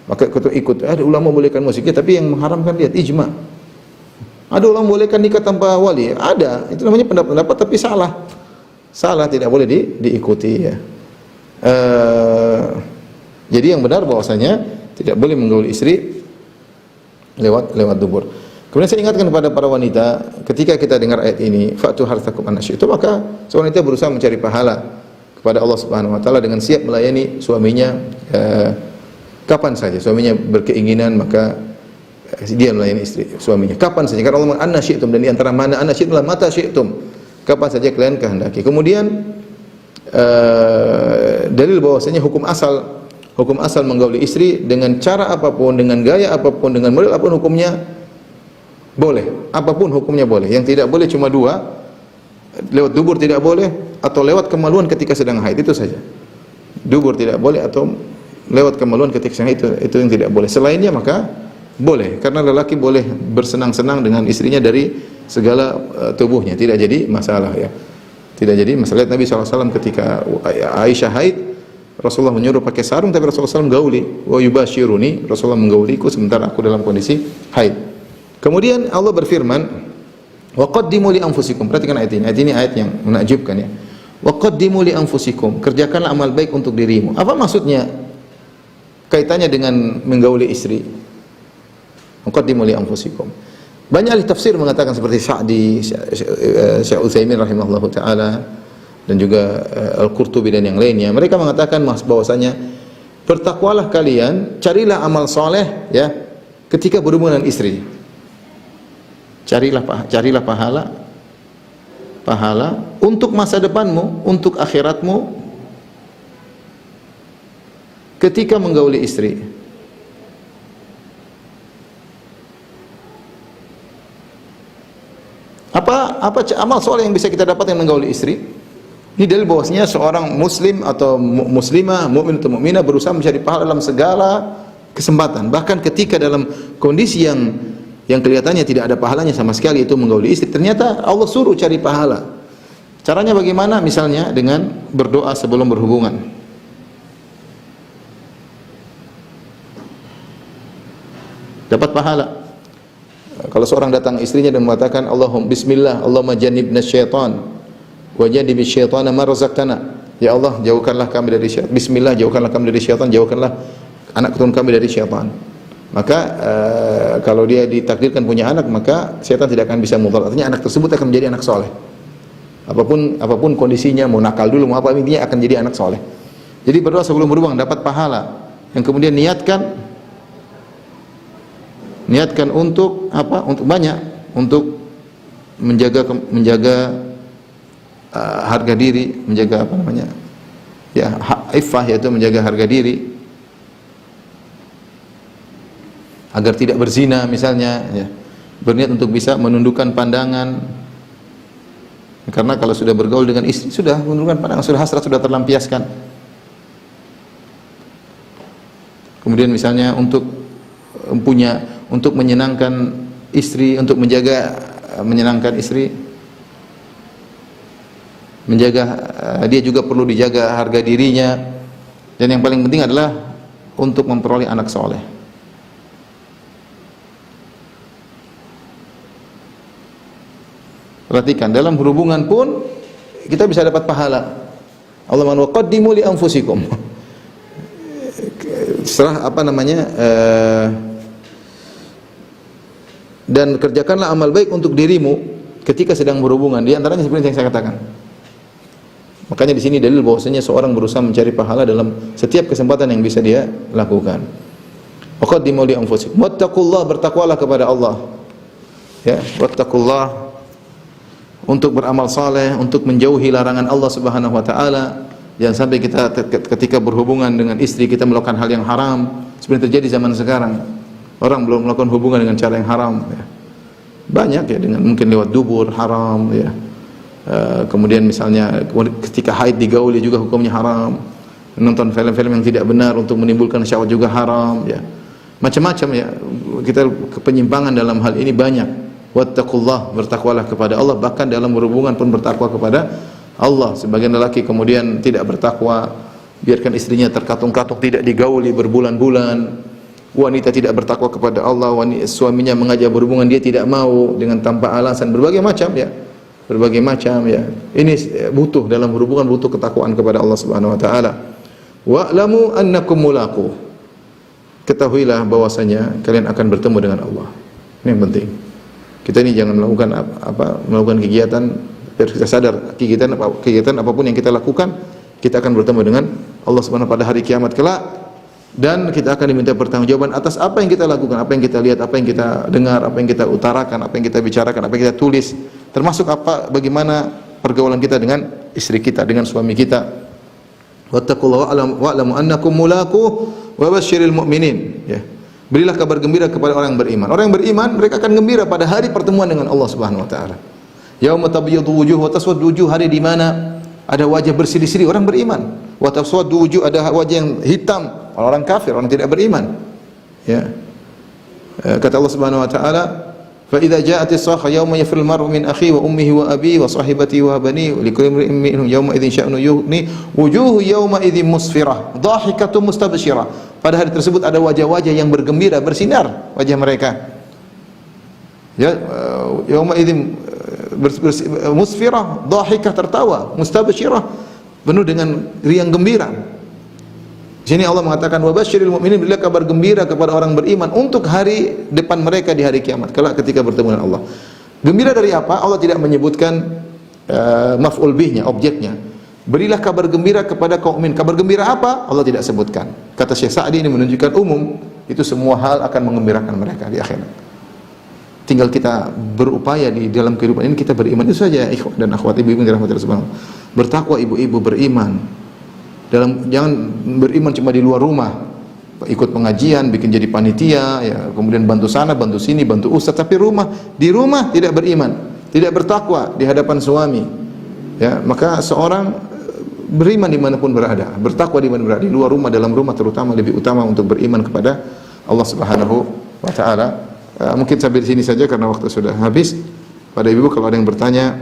Maka kita ikut, ada ulama membolehkan musik, tapi yang mengharamkan lihat ijma. Ada ulama membolehkan nikah tanpa wali, ada. Itu namanya pendapat tapi salah. Salah, tidak boleh diikuti, ya. Jadi yang benar bahwasanya tidak boleh menggauli istri lewat dubur. Kemudian saya ingatkan kepada para wanita, ketika kita dengar ayat ini, fa'tu harthakum anna syi'tum, maka seorang wanita berusaha mencari pahala kepada Allah Subhanahu wa taala dengan siap melayani suaminya kapan saja. Suaminya berkeinginan, maka dia melayani suaminya kapan saja. Karena Allah anna syi'tum, dan di antara mana anna syi'tum adalah mata syi'tum, kapan saja kalian kehendaki. Kemudian dalil bahwasanya hukum asal menggauli istri dengan cara apapun, dengan gaya apapun, dengan model apapun, hukumnya boleh, apapun hukumnya boleh. Yang tidak boleh cuma dua, lewat dubur tidak boleh, atau lewat kemaluan ketika sedang haid, itu saja. Dubur tidak boleh, atau lewat kemaluan ketika sedang haid, itu yang tidak boleh. Selainnya maka boleh, karena lelaki boleh bersenang-senang dengan istrinya dari segala tubuhnya, tidak jadi masalah, ya. Tidak jadi masalah. Nabi SAW ketika Aisyah haid, Rasulullah menyuruh pakai sarung, tapi Rasulullah SAW gauli, wa yubashiruni, Rasulullah menggauliku sementara aku dalam kondisi haid. Kemudian Allah berfirman, wa qaddimu li anfusikum. Perhatikan ayat ini. Ayat ini ayat yang menakjubkan, ya. Wa qaddimu li anfusikum, kerjakanlah amal baik untuk dirimu. Apa maksudnya? Kaitannya dengan menggauli istri. Wa qaddimu li anfusikum. Banyak ahli tafsir mengatakan seperti Sa'di, Syekh Utsaimin rahimahullahu taala, dan juga Al-Qurtubi dan yang lainnya. Mereka mengatakan bahwasanya bertakwalah kalian, carilah amal soleh, ya, ketika berhubungan dengan istri. Carilah pahala untuk masa depanmu, untuk akhiratmu ketika menggauli istri. Apa amal soleh yang bisa kita dapatkan menggauli istri? Ini dalil bahwasanya seorang muslim atau muslimah, mukmin atau mukminah berusaha mencari pahala dalam segala kesempatan. Bahkan ketika dalam kondisi yang kelihatannya tidak ada pahalanya sama sekali, itu menggauli istri, ternyata Allah suruh cari pahala. Caranya bagaimana? Misalnya dengan berdoa sebelum berhubungan. Dapat pahala. Kalau seorang datang istrinya dan mengatakan Allahumma bismillah, Allahumma jannibna syaitan wa jannibi syaitana ma razaqtana. Ya Allah, jauhkanlah kami dari syaitan. Bismillah, jauhkanlah kami dari syaitan, jauhkanlah anak keturunan kami dari syaitan. Maka kalau dia ditakdirkan punya anak, maka syaitan tidak akan bisa mudarat. Artinya anak tersebut akan menjadi anak soleh. Apapun kondisinya, mau nakal dulu, mau apa, intinya akan jadi anak soleh. Jadi berdoa sebelum berhubungan dapat pahala. Yang kemudian niatkan untuk apa? Untuk banyak, untuk menjaga harga diri, menjaga apa namanya? Ya, iffah, yaitu menjaga harga diri. Agar tidak berzina misalnya, ya. Berniat untuk bisa menundukkan pandangan, karena kalau sudah bergaul dengan istri sudah menundukkan pandangan, sudah hasrat sudah terlampiaskan. Kemudian misalnya untuk menyenangkan istri, untuk menyenangkan istri, dia juga perlu dijaga harga dirinya, dan yang paling penting adalah untuk memperoleh anak soleh. Perhatikan, dalam berhubungan pun kita bisa dapat pahala. Allah mengatakan qaddimu li anfusikum. Setelah dan kerjakanlah amal baik untuk dirimu ketika sedang berhubungan. Di antaranya seperti yang saya katakan. Makanya di sini dalil bahwasanya seorang berusaha mencari pahala dalam setiap kesempatan yang bisa dia lakukan. Waqaddimu li anfusikum wattaqullah, bertakwalah kepada Allah. Ya, wattaqullah, untuk beramal saleh, untuk menjauhi larangan Allah Subhanahu wa taala. Jangan sampai kita ketika berhubungan dengan istri kita melakukan hal yang haram, seperti terjadi zaman sekarang. Orang belum melakukan hubungan dengan cara yang haram, ya. Banyak ya, dengan mungkin lewat dubur haram, ya. Kemudian misalnya ketika haid digauli juga hukumnya haram. Menonton film-film yang tidak benar untuk menimbulkan syahwat juga haram, ya. Macam-macam ya, kita penyimpangan dalam hal ini banyak. Wattaqullah, bertakwalah kepada Allah, bahkan dalam berhubungan pun bertakwa kepada Allah. Sebagian lelaki kemudian tidak bertakwa, biarkan istrinya terkatung-katung, tidak digauli berbulan-bulan. Wanita tidak bertakwa kepada Allah, suaminya mengajak berhubungan dia tidak mau dengan tanpa alasan, berbagai macam ya. Berbagai macam ya. Ini butuh dalam berhubungan, butuh ketakwaan kepada Allah Subhanahu wa taala. Wa'lamu annakum mulaqu. Ketahuilah bahwasanya kalian akan bertemu dengan Allah. Ini yang penting. Kita ini jangan melakukan kegiatan, kita sadar kegiatan apapun yang kita lakukan, kita akan bertemu dengan Allah Subhanahu pada hari kiamat kelak, dan kita akan diminta pertanggungjawaban atas apa yang kita lakukan, apa yang kita lihat, apa yang kita dengar, apa yang kita utarakan, apa yang kita bicarakan, apa yang kita tulis, termasuk bagaimana pergaulan kita dengan istri kita, dengan suami kita. Wattaqullaha wa'lamu annakum mulaqu wa basyiril mu'minin, ya. Berilah kabar gembira kepada orang yang beriman. Orang yang beriman, mereka akan gembira pada hari pertemuan dengan Allah Subhanahu wa taala. Yauma tabyaddu wujuh wa taswaddu wujuh, hari di mana ada wajah berseri-seri orang beriman. Wa taswaddu wujuh, ada wajah yang hitam, orang kafir, orang tidak beriman. Ya. Kata Allah Subhanahu wa taala, fa idza ja'atis sakha yauma yafirul mar'u min akhihi wa ummihi wa abihi wa sahibatihi wa banihi wa likulli imrin minhum yawma idzin sya'nu yughni wujuhu yawma idzin musfirah dhahikatun mustabsyirah. Pada hari tersebut ada wajah-wajah yang bergembira, bersinar wajah mereka. Ya, yauma idzin musfirah dhahikah, tertawa, mustabsyirah, penuh dengan riang gembira. Di sini Allah mengatakan wa basyiril mu'minin, berilah kabar gembira kepada orang beriman untuk hari depan mereka di hari kiamat kelak ketika bertemu dengan Allah. Gembira dari apa? Allah tidak menyebutkan maf'ul bihnya, objeknya. Berilah kabar gembira kepada kaum mukmin. Kabar gembira apa? Allah tidak sebutkan. Kata Syekh Sa'di ini menunjukkan umum, itu semua hal akan mengembirakan mereka di akhirat. Tinggal kita berupaya di dalam kehidupan ini kita beriman, itu saja ikhwan dan akhwat, ibu-ibu yang dirahmati Allah Subhanahu. Bertakwa ibu-ibu, beriman. Jangan beriman cuma di luar rumah, ikut pengajian, bikin jadi panitia, ya, kemudian bantu sana, bantu sini, bantu ustaz, tapi di rumah tidak beriman, tidak bertakwa di hadapan suami. Ya, maka seorang beriman dimanapun berada, bertakwa dimanapun berada, di luar rumah, dalam rumah terutama, lebih utama untuk beriman kepada Allah Subhanahu wa taala. Mungkin sampai di sini saja karena waktu sudah habis. Pada ibu kalau ada yang bertanya,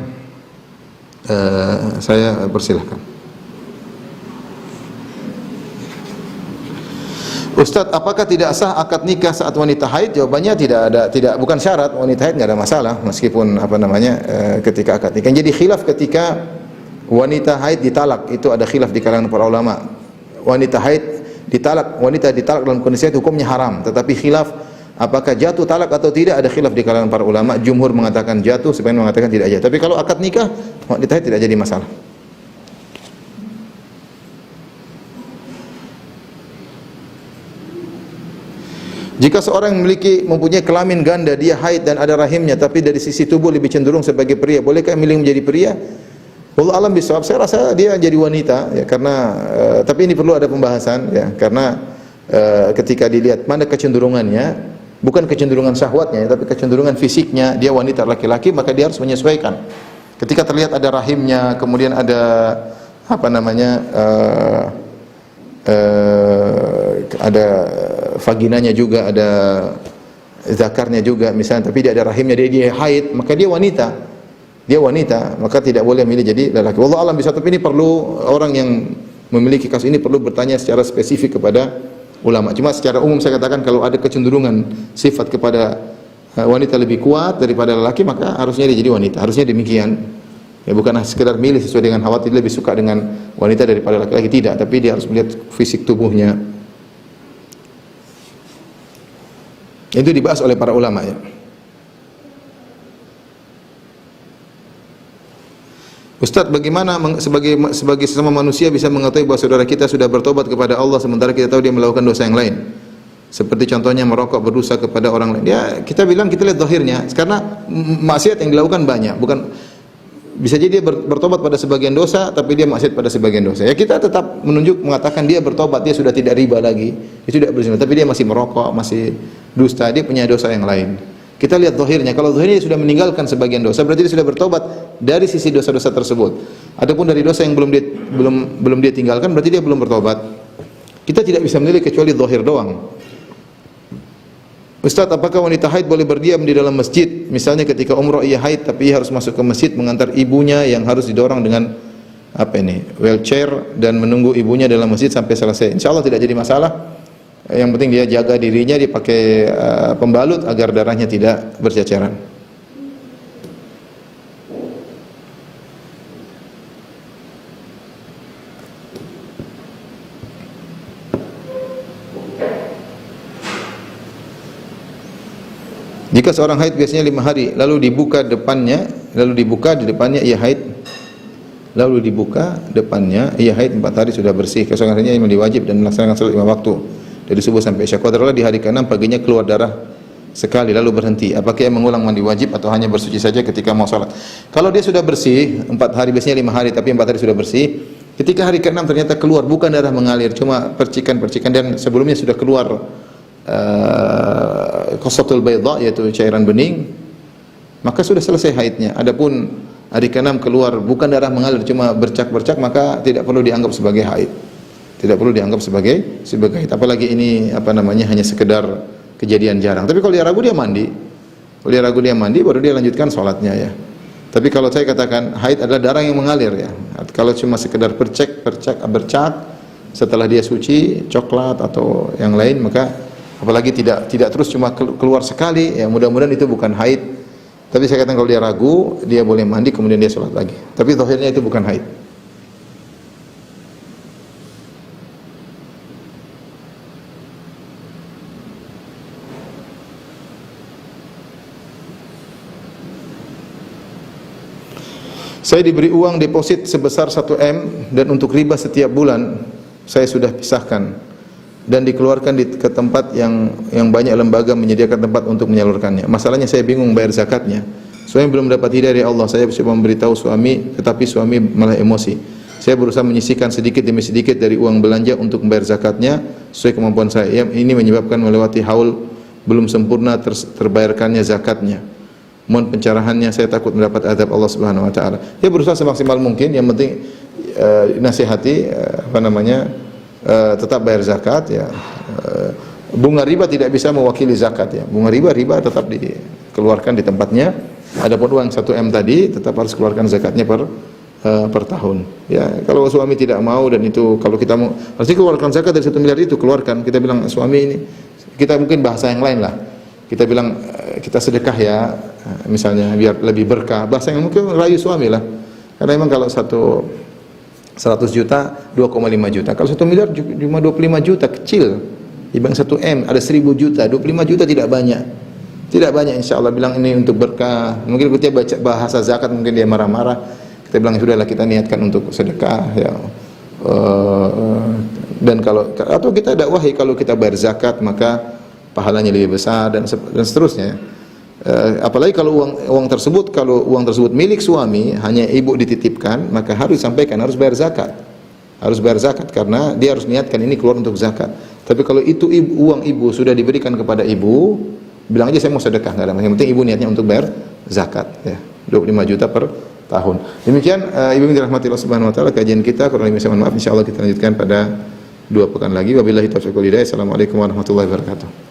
saya persilahkan. Ustaz, apakah tidak sah akad nikah saat wanita haid? Jawabannya bukan syarat. Wanita haid nggak ada masalah, meskipun ketika akad nikah. Jadi khilaf ketika wanita haid ditalak, itu ada khilaf di kalangan para ulama. Wanita haid ditalak, wanita ditalak dalam kondisi haid hukumnya haram. Tetapi khilaf apakah jatuh talak atau tidak, ada khilaf di kalangan para ulama. Jumhur mengatakan jatuh, sebagian mengatakan tidak jatuh. Tapi kalau akad nikah wanita haid tidak jadi masalah. Jika seorang mempunyai kelamin ganda, dia haid dan ada rahimnya, tapi dari sisi tubuh lebih cenderung sebagai pria, bolehkah milih menjadi pria? Wallahu alam bisawab. Saya rasa dia jadi wanita, ya, karena tapi ini perlu ada pembahasan, ya, karena ketika dilihat mana kecenderungannya, bukan kecenderungan syahwatnya, tapi kecenderungan fisiknya, dia wanita laki-laki, maka dia harus menyesuaikan. Ketika terlihat ada rahimnya, kemudian ada ada vaginanya juga, ada zakarnya juga misalnya, tapi dia ada rahimnya, dia haid, maka dia wanita, maka tidak boleh milih jadi lelaki. Wallahu alam bisa, tapi ini perlu orang yang memiliki kasus ini perlu bertanya secara spesifik kepada ulama. Cuma secara umum saya katakan kalau ada kecenderungan sifat kepada wanita lebih kuat daripada lelaki, maka harusnya dia jadi wanita. Harusnya demikian. Ya, bukan sekedar milih sesuai dengan khawatir lebih suka dengan wanita daripada laki-laki, tidak, tapi dia harus melihat fisik tubuhnya. Itu dibahas oleh para ulama ya. Ustaz, bagaimana sebagai sesama manusia bisa mengetahui bahwa saudara kita sudah bertobat kepada Allah sementara kita tahu dia melakukan dosa yang lain? Seperti contohnya merokok, berdosa kepada orang lain. Ya, kita bilang kita lihat zahirnya, karena maksiat yang dilakukan banyak, bukan bisa jadi dia bertobat pada sebagian dosa, tapi dia maksiat pada sebagian dosa. Ya, kita tetap mengatakan dia bertobat, dia sudah tidak riba lagi, dia sudah berzina, tapi dia masih merokok, masih dusta, dia punya dosa yang lain. Kita lihat zahirnya. Kalau zahirnya dia sudah meninggalkan sebagian dosa, berarti dia sudah bertobat dari sisi dosa-dosa tersebut. Adapun dari dosa yang belum dia tinggalkan, berarti dia belum bertobat. Kita tidak bisa menilai kecuali zahir doang. Ustaz, apakah wanita haid boleh berdiam di dalam masjid? Misalnya ketika umrah ia haid, tapi ia harus masuk ke masjid mengantar ibunya yang harus didorong dengan wheelchair dan menunggu ibunya dalam masjid sampai selesai. Insyaallah tidak jadi masalah. Yang penting dia jaga dirinya, dia pakai pembalut agar darahnya tidak berceceran. Jika seorang haid biasanya 5 hari, lalu dibuka di depannya ia haid, lalu dibuka depannya ia haid 4 hari sudah bersih, keesokan harinya ia mandi wajib dan melaksanakan salat 5 waktu dari subuh sampai isya. Qadarullah di hari ke-6 paginya keluar darah sekali lalu berhenti. Apakah ia mengulang mandi wajib atau hanya bersuci saja ketika mau salat? Kalau dia sudah bersih 4 hari, biasanya 5 hari tapi 4 hari sudah bersih, ketika hari ke-6 ternyata keluar bukan darah mengalir, cuma percikan-percikan dan sebelumnya sudah keluar qasatul bayda, yaitu cairan bening, maka sudah selesai haidnya. Adapun hari ke-6 keluar bukan darah mengalir, cuma bercak-bercak, maka tidak perlu dianggap sebagai haid. Tidak perlu dianggap sebagai haid. Apalagi ini hanya sekedar kejadian jarang. Tapi kalau dia ragu dia mandi. Kalau dia ragu dia mandi baru dia lanjutkan salatnya ya. Tapi kalau saya katakan haid adalah darah yang mengalir ya. Kalau cuma sekedar bercak setelah dia suci, coklat atau yang lain, maka apalagi tidak terus cuma keluar sekali, ya mudah-mudahan itu bukan haid. Tapi saya katakan kalau dia ragu, dia boleh mandi kemudian dia sholat lagi. Tapi zahirnya itu bukan haid. Saya diberi uang deposit sebesar 1 M dan untuk riba setiap bulan saya sudah pisahkan dan dikeluarkan ke tempat yang banyak lembaga menyediakan tempat untuk menyalurkannya. Masalahnya saya bingung bayar zakatnya. Suami belum dapat hidayah dari Allah. Saya coba memberitahu suami, tetapi suami malah emosi. Saya berusaha menyisihkan sedikit demi sedikit dari uang belanja untuk membayar zakatnya sesuai kemampuan saya. Ini menyebabkan melewati haul belum sempurna terbayarkannya zakatnya. Mohon pencerahannya, saya takut mendapat azab Allah Subhanahu wa taala. Dia berusaha semaksimal mungkin, yang penting nasihati tetap bayar zakat ya. Bunga riba tidak bisa mewakili zakat ya. Bunga riba tetap dikeluarkan di tempatnya. Adapun uang 1 M tadi tetap harus keluarkan zakatnya per tahun. Ya, kalau suami tidak mau dan itu kalau kita mau pasti keluarkan zakat dari 1 miliar itu keluarkan. Kita bilang suami ini, kita mungkin bahasa yang lain lah. Kita bilang kita sedekah ya, misalnya biar lebih berkah. Bahasa yang mungkin rayu suami lah. Karena memang kalau 100 juta 2,5 juta. Kalau 1 miliar cuma 25 juta, kecil. Dibanding 1 M ada 1000 juta, 25 juta tidak banyak. Tidak banyak, insyaallah bilang ini untuk berkah. Mungkin kita baca bahasa zakat mungkin dia marah-marah. Kita bilang sudahlah kita niatkan untuk sedekah ya. Dan kalau atau kita dakwahi kalau kita bayar zakat maka pahalanya lebih besar dan seterusnya. Apalagi kalau uang tersebut milik suami, hanya ibu dititipkan, maka harus disampaikan, harus bayar zakat. Harus bayar zakat karena dia harus niatkan ini keluar untuk zakat. Tapi kalau itu uang ibu sudah diberikan kepada ibu, bilang aja saya mau sedekah, enggak ada masalah. Yang penting ibu niatnya untuk bayar zakat ya. 25 juta per tahun. Demikian ibu yang dirahmati Allah Subhanahu wa taala, kajian kita, kurang lebih mohon maaf. Insyaallah kita lanjutkan pada 2 pekan lagi. Wabillahi taufiq wal hidayah. Assalamualaikum warahmatullahi wabarakatuh.